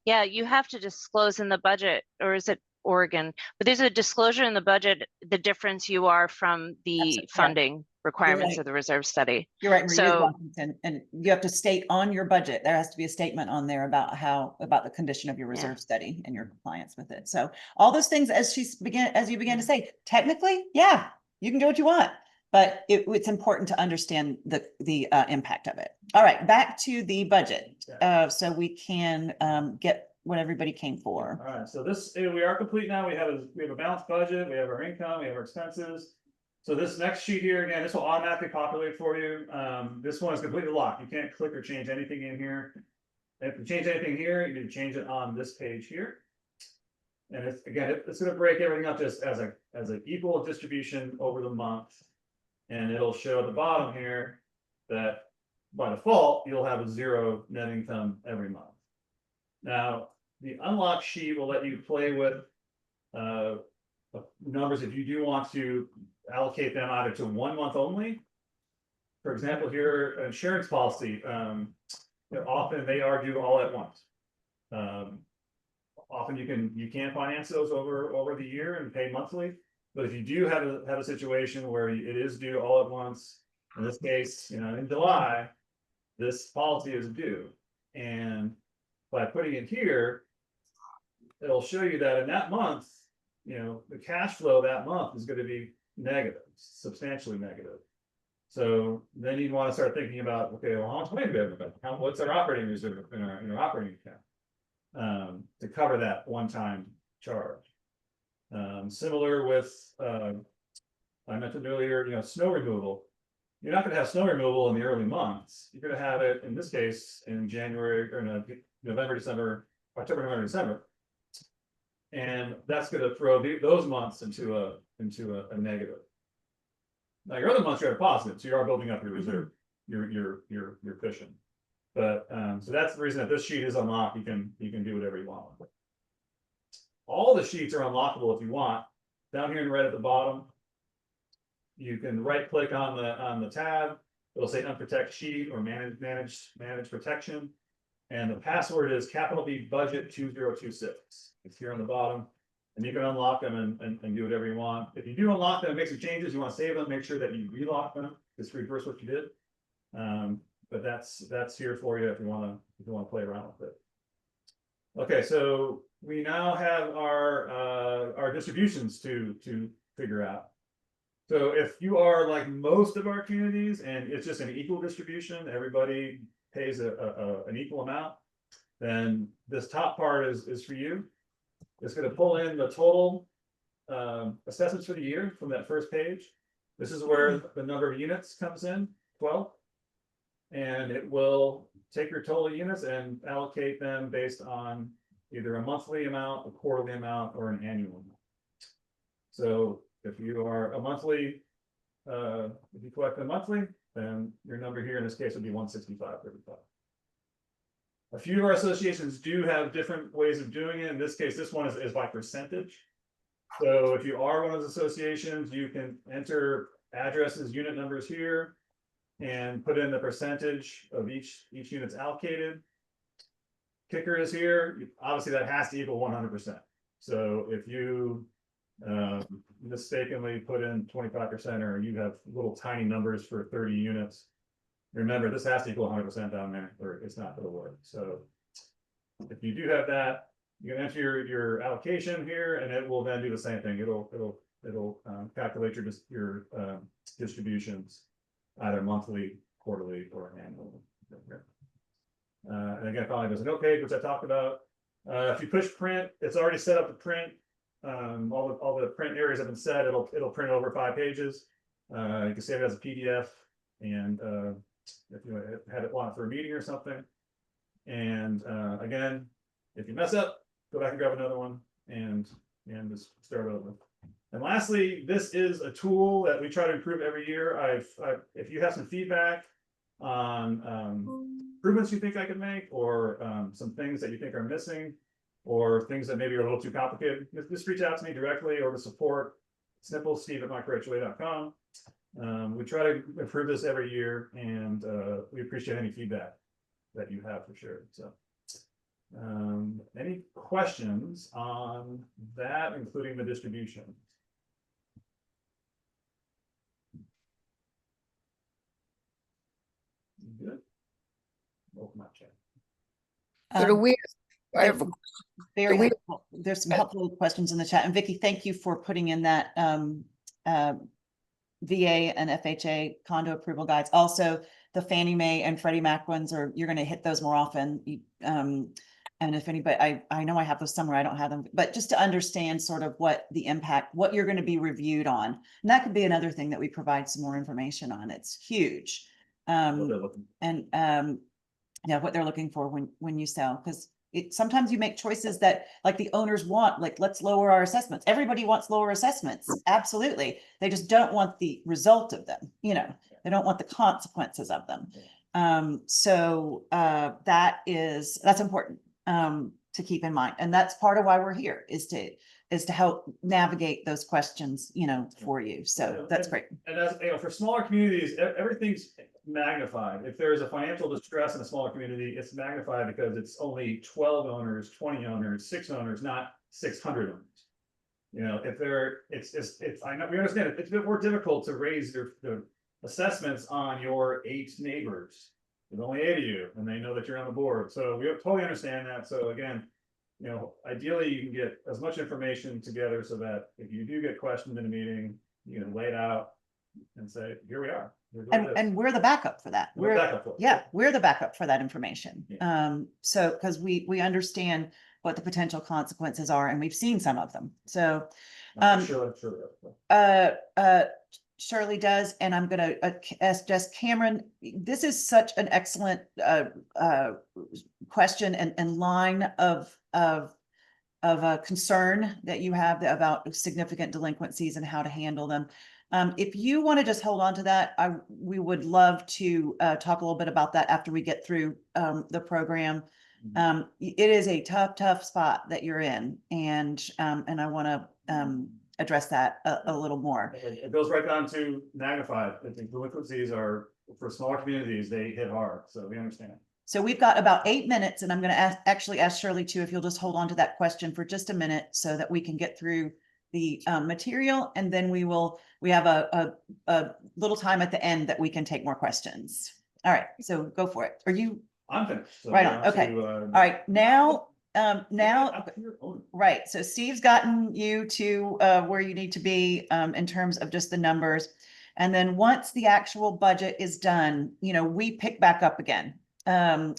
you have to disclose in the budget, or is it Oregon? But there's a disclosure in the budget, the difference you are from the funding requirements of the reserve study. You're right, Marie, so Washington, and you have to state on your budget, there has to be a statement on there about about the condition of your reserve study and your compliance with it. So all those things, as you began to say, technically, you can do what you want, but it's important to understand the impact of it. All right, back to the budget, so we can get what everybody came for. All right, so we are complete now. We have a balanced budget. We have our income. We have our expenses. So this next sheet here, again, this will automatically populate for you. This one is completely locked. You can't click or change anything in here. If you change anything here, you need to change it on this page here. And it's going to break everything up just as an equal distribution over the month. And it'll show at the bottom here that by default, you'll have a 0 net income every month. Now, the unlock sheet will let you play with numbers if you do want to allocate them either to 1 month only. For example, here, insurance policy, often they are due all at once. Often you can finance those over the year and pay monthly. But if you do have a situation where it is due all at once, in this case, in July, this policy is due. And by putting it here, it'll show you that in that month, the cash flow that month is going to be negative, substantially negative. So then you'd want to start thinking about, okay, well, how much money do we have in the bank? What's our operating reserve in our operating account to cover that one-time charge? Similar with, I mentioned earlier, snow removal. You're not going to have snow removal in the early months. You're going to have it, in this case, in January or November, December, October, November, December. And that's going to throw those months into a negative. Now your other months are positive, so you are building up your reserve, your cushion. But so that's the reason that this sheet is unlocked. You can do whatever you want with it. All the sheets are unlockable if you want. Down here in red at the bottom, you can right click on the tab. It'll say unprotect sheet or manage protection. And the password is capital B budget 2026. It's here on the bottom. And you can unlock them and do whatever you want. If you do unlock them, make some changes, you want to save them, make sure that you relock them. Just reverse what you did. But that's here for you if you want to play around with it. Okay, so we now have our distributions to figure out. So if you are like most of our communities and it's just an equal distribution, everybody pays an equal amount, then this top part is for you. It's going to pull in the total assessments for the year from that first page. This is where the number of units comes in, 12. And it will take your total units and allocate them based on either a monthly amount, a quarterly amount, or an annual amount. So if you are a monthly, if you collect them monthly, then your number here in this case would be 165.35. A few of our associations do have different ways of doing it. In this case, this one is by percentage. So if you are one of those associations, you can enter addresses, unit numbers here, and put in the percentage of each unit's allocated. Kicker is here. Obviously, that has to equal 100%. So if you mistakenly put in 25%, or you have little tiny numbers for 30 units, remember this has to equal 100% down there, or it's not going to work. So if you do have that, you can enter your allocation here, and it will then do the same thing. It'll calculate your distributions, either monthly, quarterly, or annual. And again, finally, there's a note page, which I talked about. If you push print, it's already set up to print. All the print areas have been set. It'll print over 5 pages. You can save it as a PDF, and if you had it want for a meeting or something. And again, if you mess up, go back and grab another one and just start over. And lastly, this is a tool that we try to improve every year. If you have some feedback on improvements you think I could make, or some things that you think are missing, or things that maybe are a little too complicated, just reach out to me directly or to support steve@microHOA.com. We try to improve this every year, and we appreciate any feedback that you have for sure. So any questions on that, including the distribution? Good. Open up chat. So do we, I have, Very we- helpful. There's some helpful questions in the chat. And Vicky, thank you for putting in that VA and FHA condo approval guides. Also, the Fannie Mae and Freddie Mac ones you're going to hit those more often. And if anybody, I know I have those somewhere, I don't have them, but just to understand sort of what the impact, what you're going to be reviewed on. And that could be another thing that we provide some more information on. It's huge. Yeah, what they're looking for when you sell, because sometimes you make choices that like the owners want, like let's lower our assessments. Everybody wants lower assessments. Absolutely. They just don't want the result of them. They don't want the consequences of them. So that's important to keep in mind. And that's part of why we're here is to help navigate those questions, for you. So that's great. And as for smaller communities, everything's magnified. If there's a financial distress in a smaller community, it's magnified because it's only 12 owners, 20 owners, 6 owners, not 600 owners. I know we understand it's a bit more difficult to raise the assessments on your 8 neighbors there's only 8 of you, and they know that you're on the board. So we totally understand that. So again, ideally you can get as much information together so that if you do get questioned in a meeting, you can lay it out and say, here we are. Here's what it is. And we're the backup for that. We're backup for it. Yeah, we're the backup for that information. Yeah. So, because we understand what the potential consequences are, and we've seen some of them. So, Sure. Shirley does, and I'm gonna ask just Cameron, this is such an excellent question and line of a concern that you have about significant delinquencies and how to handle them. If you want to just hold on to that, we would love to talk a little bit about that after we get through the program. It is a tough spot that you're in, and I want to address that a little more. It goes right down to magnified. I think delinquencies are, for smaller communities, they hit hard, so we understand. So we've got about 8 minutes, and I'm going to actually ask Shirley too, if you'll just hold on to that question for just a minute so that we can get through the material, and then we have a little time at the end that we can take more questions. All right, so go for it. I'm finished. So Right on, okay. All right, now, right, so Steve's gotten you to where you need to be in terms of just the numbers. And then once the actual budget is done, we pick back up again and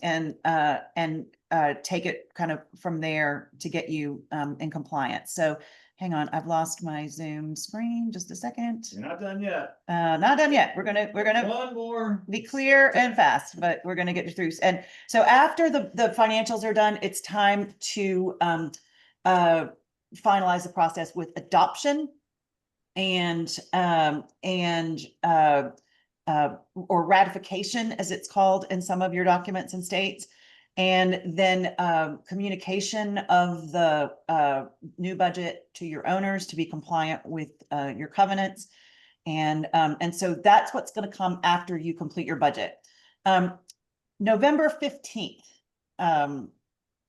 take it kind of from there to get you in compliance. So hang on, I've lost my Zoom screen. Just a second. You're not done yet. Not done yet. We're gonna One more. be clear and fast, but we're gonna get you through. And so after the financials are done, it's time to finalize the process with adoption and or ratification, as it's called in some of your documents and states. And then communication of the new budget to your owners to be compliant with your covenants. And so that's what's going to come after you complete your budget. November 15th,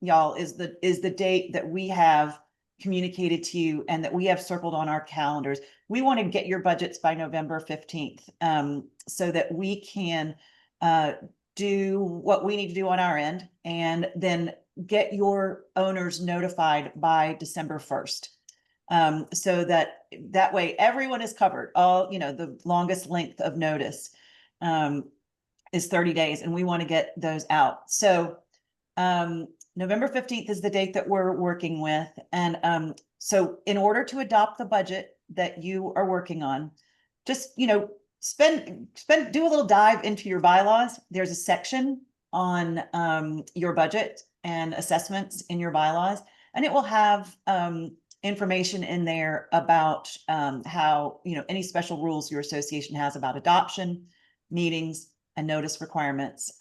y'all, is the date that we have communicated to you and that we have circled on our calendars. We want to get your budgets by November 15th so that we can do what we need to do on our end, and then get your owners notified by December 1st. So that way everyone is covered. The longest length of notice is 30 days, and we want to get those out. So November 15th is the date that we're working with. And so in order to adopt the budget that you are working on, just, do a little dive into your bylaws. There's a section on your budget and assessments in your bylaws, and it will have information in there about how, any special rules your association has about adoption, meetings, and notice requirements.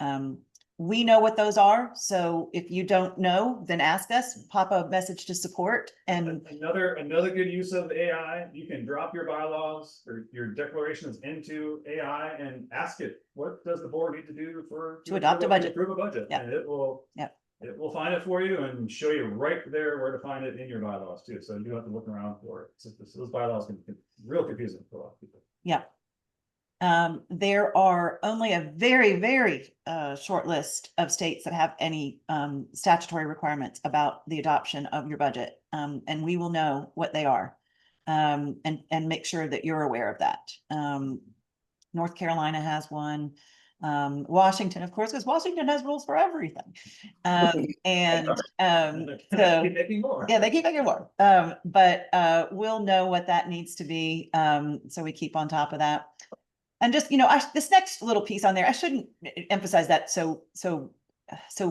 We know what those are. So if you don't know, then ask us, pop a message to support. And another good use of AI, you can drop your bylaws or your declarations into AI and ask it, what does the board need to do to adopt a budget? Approve a budget. Yeah. And it will find it for you and show you right there where to find it in your bylaws too. So you don't have to look around for it. So those bylaws can be real confusing for a lot of people. Yeah. There are only a very, very short list of states that have any statutory requirements about the adoption of your budget. And we will know what they are and make sure that you're aware of that. North Carolina has one. Washington, of course, because Washington has rules for everything. So keep making more. Yeah, they keep making more. But we'll know what that needs to be. So we keep on top of that. And just, this next little piece on there, I shouldn't emphasize that so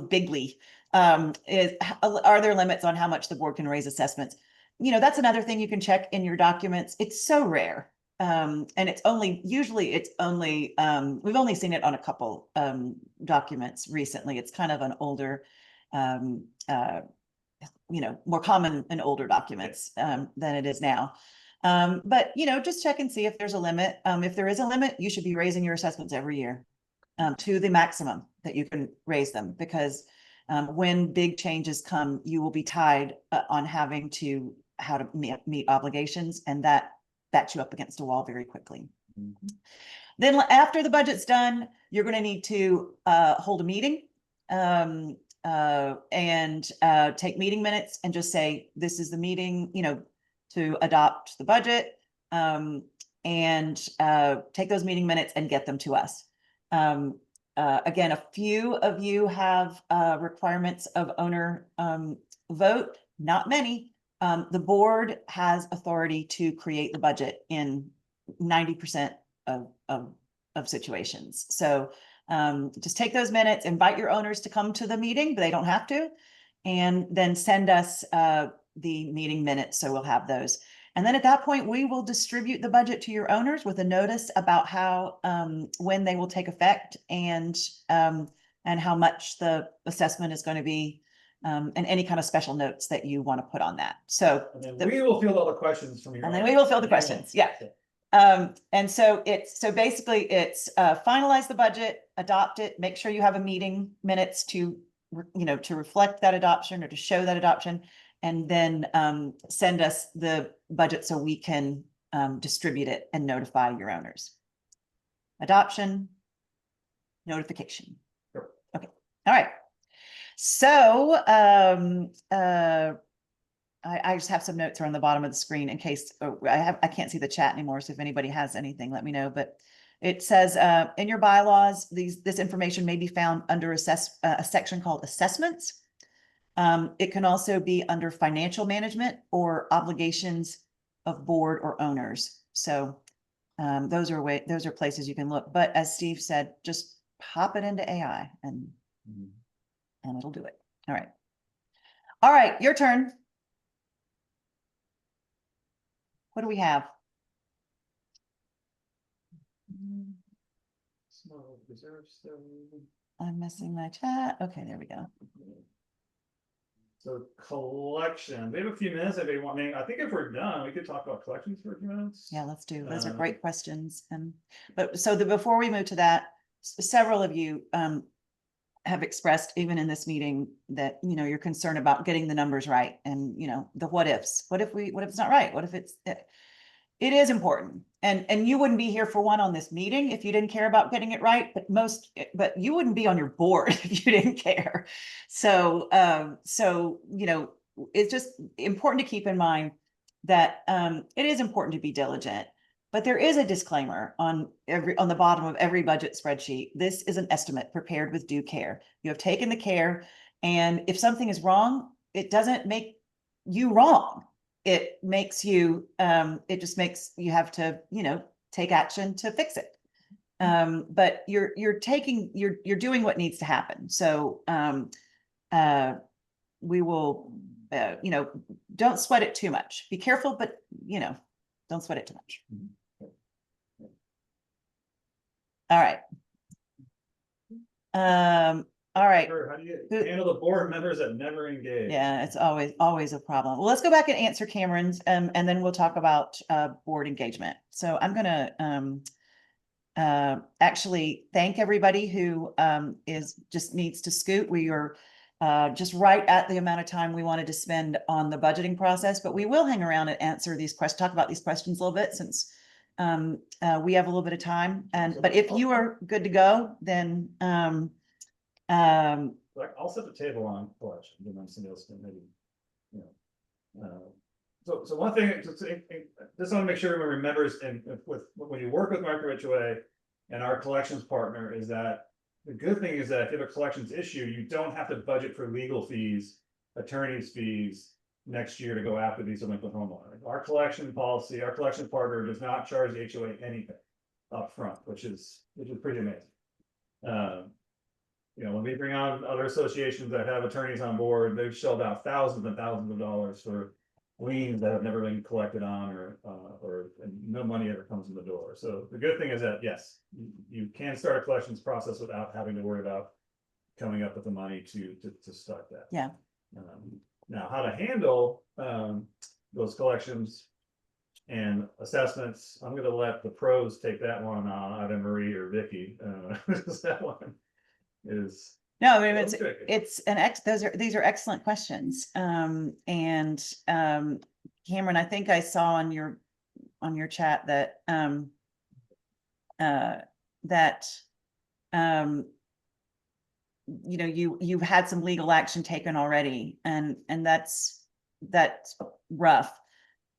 bigly, is are there limits on how much the board can raise assessments? That's another thing you can check in your documents. It's so rare. And we've only seen it on a couple documents recently. It's kind of an older, more common in older documents than it is now. But just check and see if there's a limit. If there is a limit, you should be raising your assessments every year to the maximum that you can raise them, because when big changes come, you will be tied on having to meet obligations, and that backs you up against a wall very quickly. Then after the budget's done, you're going to need to hold a meeting and take meeting minutes and just say, this is the meeting, to adopt the budget, and take those meeting minutes and get them to us. Again, a few of you have requirements of owner vote, not many. The board has authority to create the budget in 90% of situations. So just take those minutes, invite your owners to come to the meeting, but they don't have to, and then send us the meeting minutes. So we'll have those. And then at that point, we will distribute the budget to your owners with a notice about how, when they will take effect, and how much the assessment is going to be, and any kind of special notes that you want to put on that. So And then we will field all the questions from your. and then we will field the questions. Yeah. And so basically it's finalize the budget, adopt it, make sure you have a meeting minutes to, to reflect that adoption or to show that adoption, and then send us the budget so we can distribute it and notify your owners. Adoption, notification. Sure. Okay. All right. So I just have some notes here on the bottom of the screen in case I can't see the chat anymore. So if anybody has anything, let me know. But it says in your bylaws, this information may be found under a section called assessments. It can also be under financial management or obligations of board or owners. So those are places you can look. But as Steve said, just pop it into AI and it'll do it. All right. All right, your turn. What do we have? Small reserves. I'm missing my chat. Okay, there we go. So collection, we have a few minutes if you want me. I think if we're done, we could talk about collections for a few minutes. Yeah, let's do. Those are great questions. But before we move to that, several of you have expressed, even in this meeting, that you're concerned about getting the numbers right, and the what ifs. What if it's not right? What if it is important, and you wouldn't be here for one on this meeting if you didn't care about getting it right, but you wouldn't be on your board if you didn't care. So it's just important to keep in mind that it is important to be diligent, but there is a disclaimer on the bottom of every budget spreadsheet. This is an estimate prepared with due care. You have taken the care, and if something is wrong, it doesn't make you wrong. It makes you, it just makes you have to, take action to fix it. But you're doing what needs to happen. So we will, don't sweat it too much. Be careful, but don't sweat it too much. All right. All right. How do you handle the board members that never engage? Yeah, it's always a problem. Well, let's go back and answer Cameron's, and then we'll talk about board engagement. So I'm gonna actually thank everybody who needs to scoot. We are just right at the amount of time we wanted to spend on the budgeting process, but we will hang around and answer these questions, talk about these questions a little bit, since we have a little bit of time. But if you are good to go, then I'll set the table on collection, and then somebody else can maybe, so one thing, just want to make sure everyone remembers, and when you work with MicroHOA and our collections partner, is that the good thing is that if you have a collections issue, you don't have to budget for legal fees, attorney's fees next year to go after these delinquent homeowners. Our collection policy, our collection partner does not charge the HOA anything up front, which is pretty amazing. When we bring on other associations that have attorneys on board, they've shelled out thousands and thousands of dollars for liens that have never been collected on, or no money ever comes in the door. So the good thing is that, yes, you can start a collections process without having to worry about coming up with the money to start that. Yeah. Now, how to handle those collections and assessments, I'm going to let the pros take that one on, either Marie or Vicky. That one is no, I mean, these are excellent questions. And Cameron, I think I saw on your chat that that, you know, you've had some legal action taken already, and that's rough.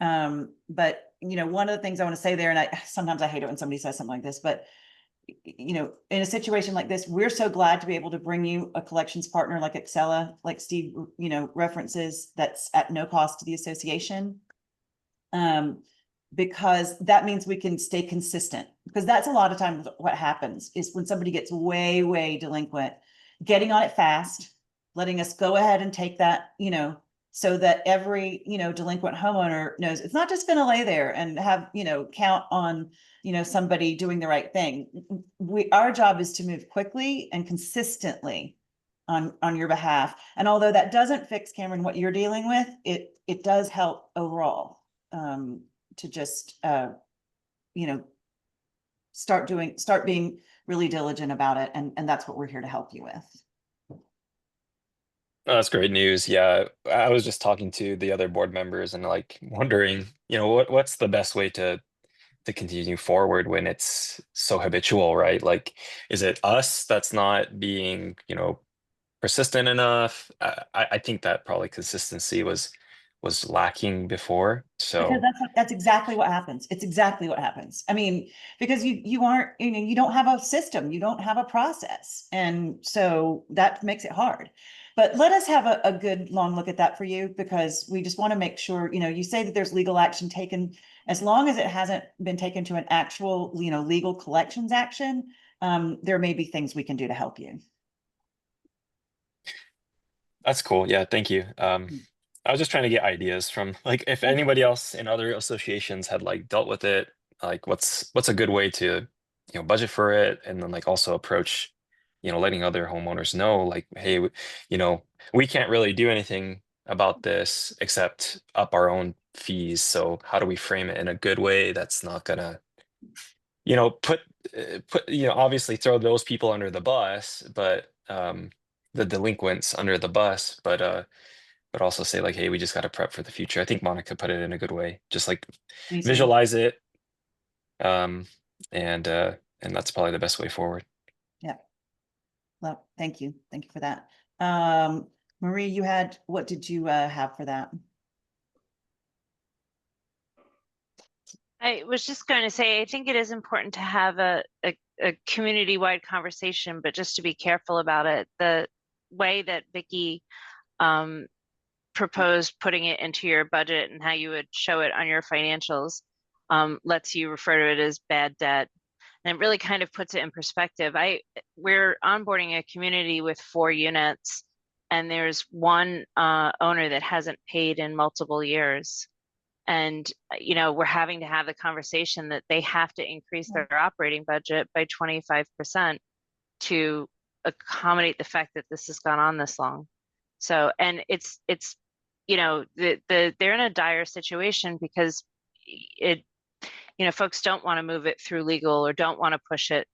But you know, one of the things I want to say there, and sometimes I hate it when somebody says something like this, but you know, in a situation like this, we're so glad to be able to bring you a collections partner like Excella, like Steve, you know, references, that's at no cost to the association. Because that means we can stay consistent, because that's a lot of times what happens is when somebody gets way delinquent, getting on it fast, letting us go ahead and take that, you know, so that every, you know, delinquent homeowner knows it's not just going to lay there and have, you know, count on, you know, somebody doing the right thing. Our job is to move quickly and consistently on your behalf. And although that doesn't fix, Cameron, what you're dealing with, it does help overall. To just, you know, start being really diligent about it. And that's what we're here to help you with. Oh, that's great news. Yeah, I was just talking to the other board members and like wondering, you know, what's the best way to continue forward when it's so habitual, right? Like, is it us that's not being, you know, persistent enough? I think that probably consistency was lacking before. Because So that's exactly what happens. It's exactly what happens. I mean, because you aren't, you know, you don't have a system, you don't have a process. And so that makes it hard. But let us have a good long look at that for you, because we just want to make sure, you know, you say that there's legal action taken, as long as it hasn't been taken to an actual, you know, legal collections action, there may be things we can do to help you. that's cool. Yeah, thank you. I was just trying to get ideas from like if anybody else in other associations had like dealt with it, like what's a good way to, you know, budget for it, and then like also approach, you know, letting other homeowners know like, hey, you know, we can't really do anything about this except up our own fees. So how do we frame it in a good way that's not gonna, you know, put you know, obviously throw those people under the bus, but the delinquents under the bus, but also say like, hey, we just got to prep for the future. I think Monica put it in a good way. Just like visualize it. And that's probably the best way forward. Yeah. Well, thank you. Thank you for that. Marie, what did you have for that? I was just going to say, I think it is important to have a community-wide conversation, but just to be careful about it. The way that Vicki proposed putting it into your budget and how you would show it on your financials lets you refer to it as bad debt. And it really kind of puts it in perspective. We're onboarding a community with 4 units, and there's one owner that hasn't paid in multiple years. And, you know, we're having to have the conversation that they have to increase their operating budget by 25% to accommodate the fact that this has gone on this long. So, and it's, you know, they're in a dire situation because you know, folks don't want to move it through legal or don't want to push it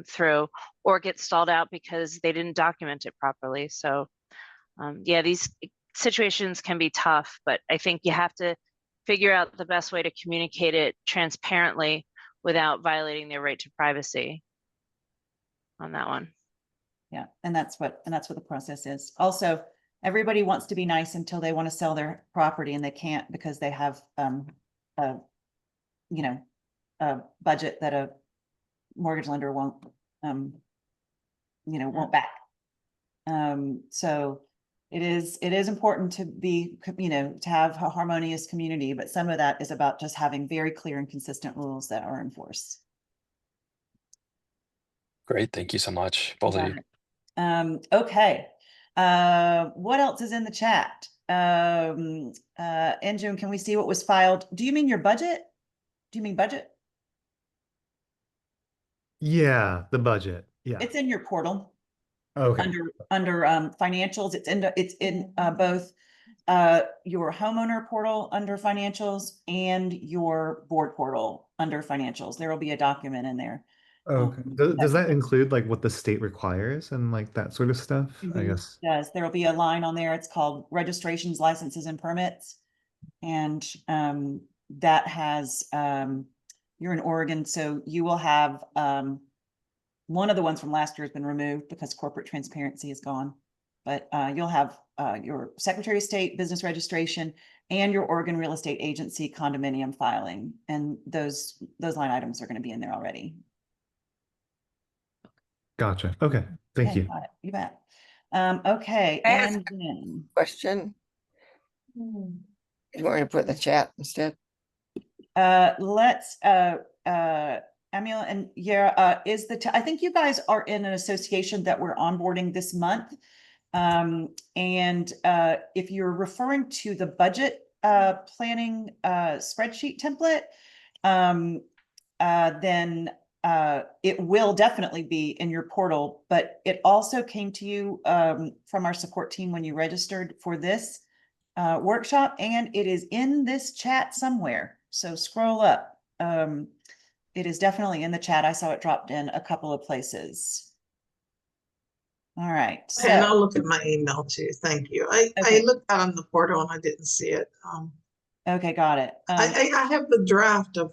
through, or get stalled out because they didn't document it properly. So yeah, these situations can be tough, but I think you have to figure out the best way to communicate it transparently without violating their right to privacy on that one. Yeah, and that's what the process is. Also, everybody wants to be nice until they want to sell their property and they can't because they have you know, a budget that a mortgage lender won't you know, won't back. So it is important to be, you know, to have a harmonious community, but some of that is about just having very clear and consistent rules that are enforced. Great. Thank you so much, both of you. Okay. What else is in the chat? Engine, can we see what was filed? Do you mean your budget? Do you mean budget? Yeah, the budget. Yeah. It's in your portal. Okay. Under financials. It's in both your homeowner portal under financials and your board portal under financials. There will be a document in there. Okay. Does that include like what the state requires and like that sort of stuff? I guess. Yes, there will be a line on there. It's called registrations, licenses, and permits. And that has you're in Oregon, so you will have one of the ones from last year has been removed because corporate transparency is gone. But you'll have your Secretary of State business registration and your Oregon Real Estate Agency condominium filing. And those line items are going to be in there already. Gotcha. Okay. Thank Okay, you. got it. You bet. Okay, I ask and then Question. You want me to put in the chat instead? let's Emil and Yara, I think you guys are in an association that we're onboarding this month. And if you're referring to the budget planning spreadsheet template, then it will definitely be in your portal, but it also came to you from our support team when you registered for this workshop, and it is in this chat somewhere. So scroll up. It is definitely in the chat. I saw it dropped in a couple of places. All right. And So, I'll look at my email too. Thank you. I Okay. looked out on the portal and I didn't see it. okay, got it. I have the draft of,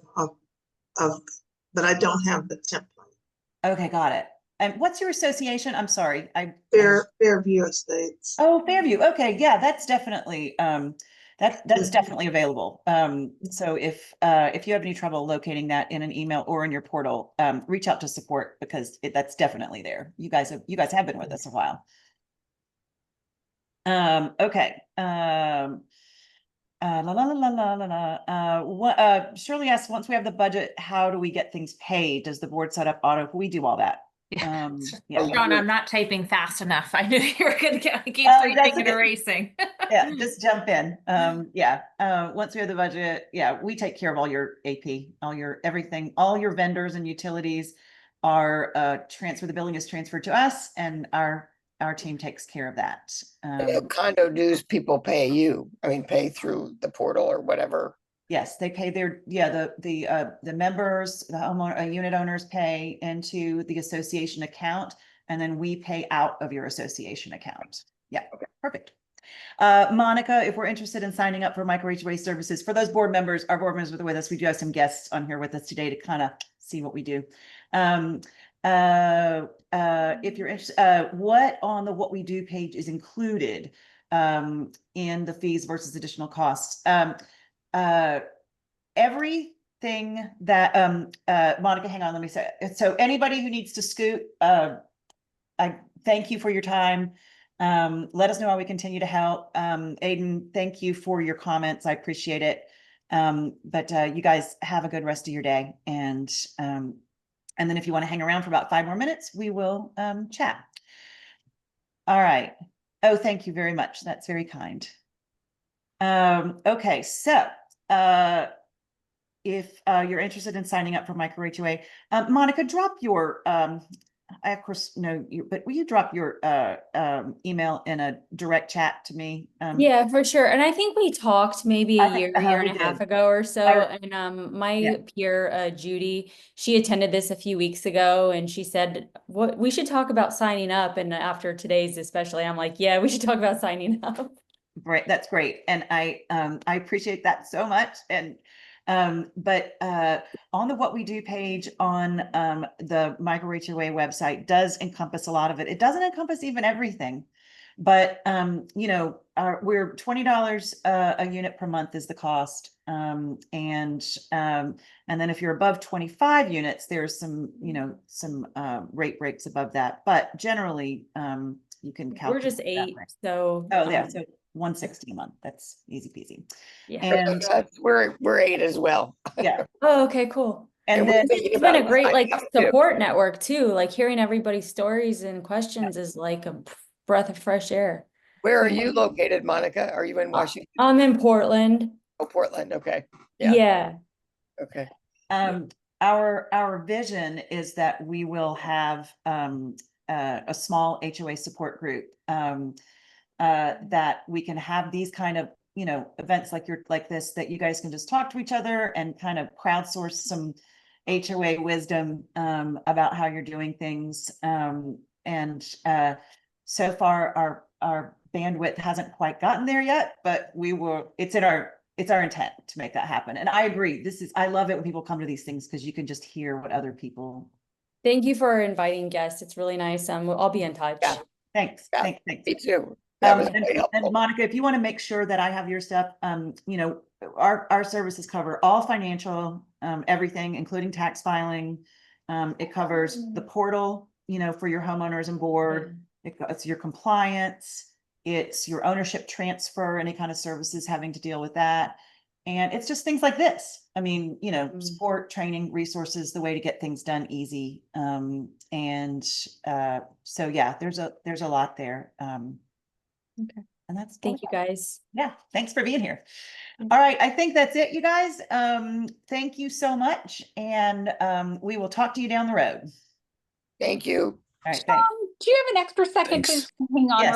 but I don't have the template. Okay, got it. And what's your association? I'm sorry. Fairview Estates. Oh, Fairview. Okay, yeah, that's definitely that's definitely available. So if you have any trouble locating that in an email or in your portal, reach out to support because that's definitely there. You guys have been with us a while. Okay. La la la la la la la. What Shirley asked, once we have the budget, how do we get things paid? Does the board set up auto? We do all that. Yeah. Sean, I'm not typing fast enough. I knew you were going to keep Oh, typing that's and okay. erasing. Yeah, just jump in. Yeah. Once we have the budget, yeah, we take care of all your AP, all your everything, all your vendors and utilities are the billing is transferred to us, and our team takes care of that. Condo dues people pay you, I mean, pay through the portal or whatever. Yes, they pay the members, the homeowner, unit owners pay into the association account, and then we pay out of your association account. Yeah, okay, perfect. Monica, if we're interested in signing up for MicroHOA services, for those board members, our board members are with us. We do have some guests on here with us today to kind of see what we do. If you're interested, what on the what we do page is included in the fees versus additional costs? Everything that Monica, hang on, let me say. So anybody who needs to scoot, I thank you for your time. Let us know how we continue to help. Aiden, thank you for your comments. I appreciate it. But you guys have a good rest of your day. And then if you want to hang around for about 5 more minutes, we will chat. All right. Oh, thank you very much. That's very kind. Okay, so if you're interested in signing up for MicroHOA, Monica, drop your I of course know you, but will you drop your email in a direct chat to me? Yeah, for sure. And I think we talked maybe a year we and a half did. ago or so. And my Yeah. peer, Judy, she attended this a few weeks ago and she said, what we should talk about signing up. And after today's especially, I'm like, yeah, we should talk about signing up. Right, that's great. And I appreciate that so much. And but on the What We Do page on the MicroHOA website does encompass a lot of it. It doesn't encompass even everything, but you know, we're $20 a unit per month is the cost. And then if you're above 25 units, there's some, you know, some rate breaks above that. But generally, you can calculate. We're just 8, so oh yeah, so 160 a month. That's easy peasy. yeah. And we're 8 as well. yeah. Oh, okay, cool. And we're then thinking It's been a about great signing like up too. support network too. Like hearing everybody's stories and questions is like a breath of fresh air. Where are you located, Monica? Are you in Washington? I'm in Portland. Oh, Portland. Okay. Yeah. Okay. our vision is that we will have a small HOA support group that we can have these kind of, you know, events like this, that you guys can just talk to each other and kind of crowdsource some HOA wisdom about how you're doing things. So far our bandwidth hasn't quite gotten there yet, but it's our intent to make that happen. And I agree. I love it when people come to these things because you can just hear what other people Thank you for inviting guests. It's really nice. I'll be in touch. Yeah. Thanks, Yeah. thanks. Me too. That was very And helpful. Monica, if you want to make sure that I have your stuff, you know, our services cover all financial, everything, including tax filing. It covers the portal, you know, for your homeowners and board. It's your compliance, it's your ownership transfer, any kind of services having to deal with that. And it's just things like this. I mean, you know, support, training, resources, the way to get things done easy. So yeah, there's a lot there. Okay. And that's Thank you guys. yeah, thanks for being here. All right, I think that's it, you guys. Thank you so much, and we will talk to you down the road. Thank you. All right, thanks. Do you have an extra second Thanks. to hang on? Yes.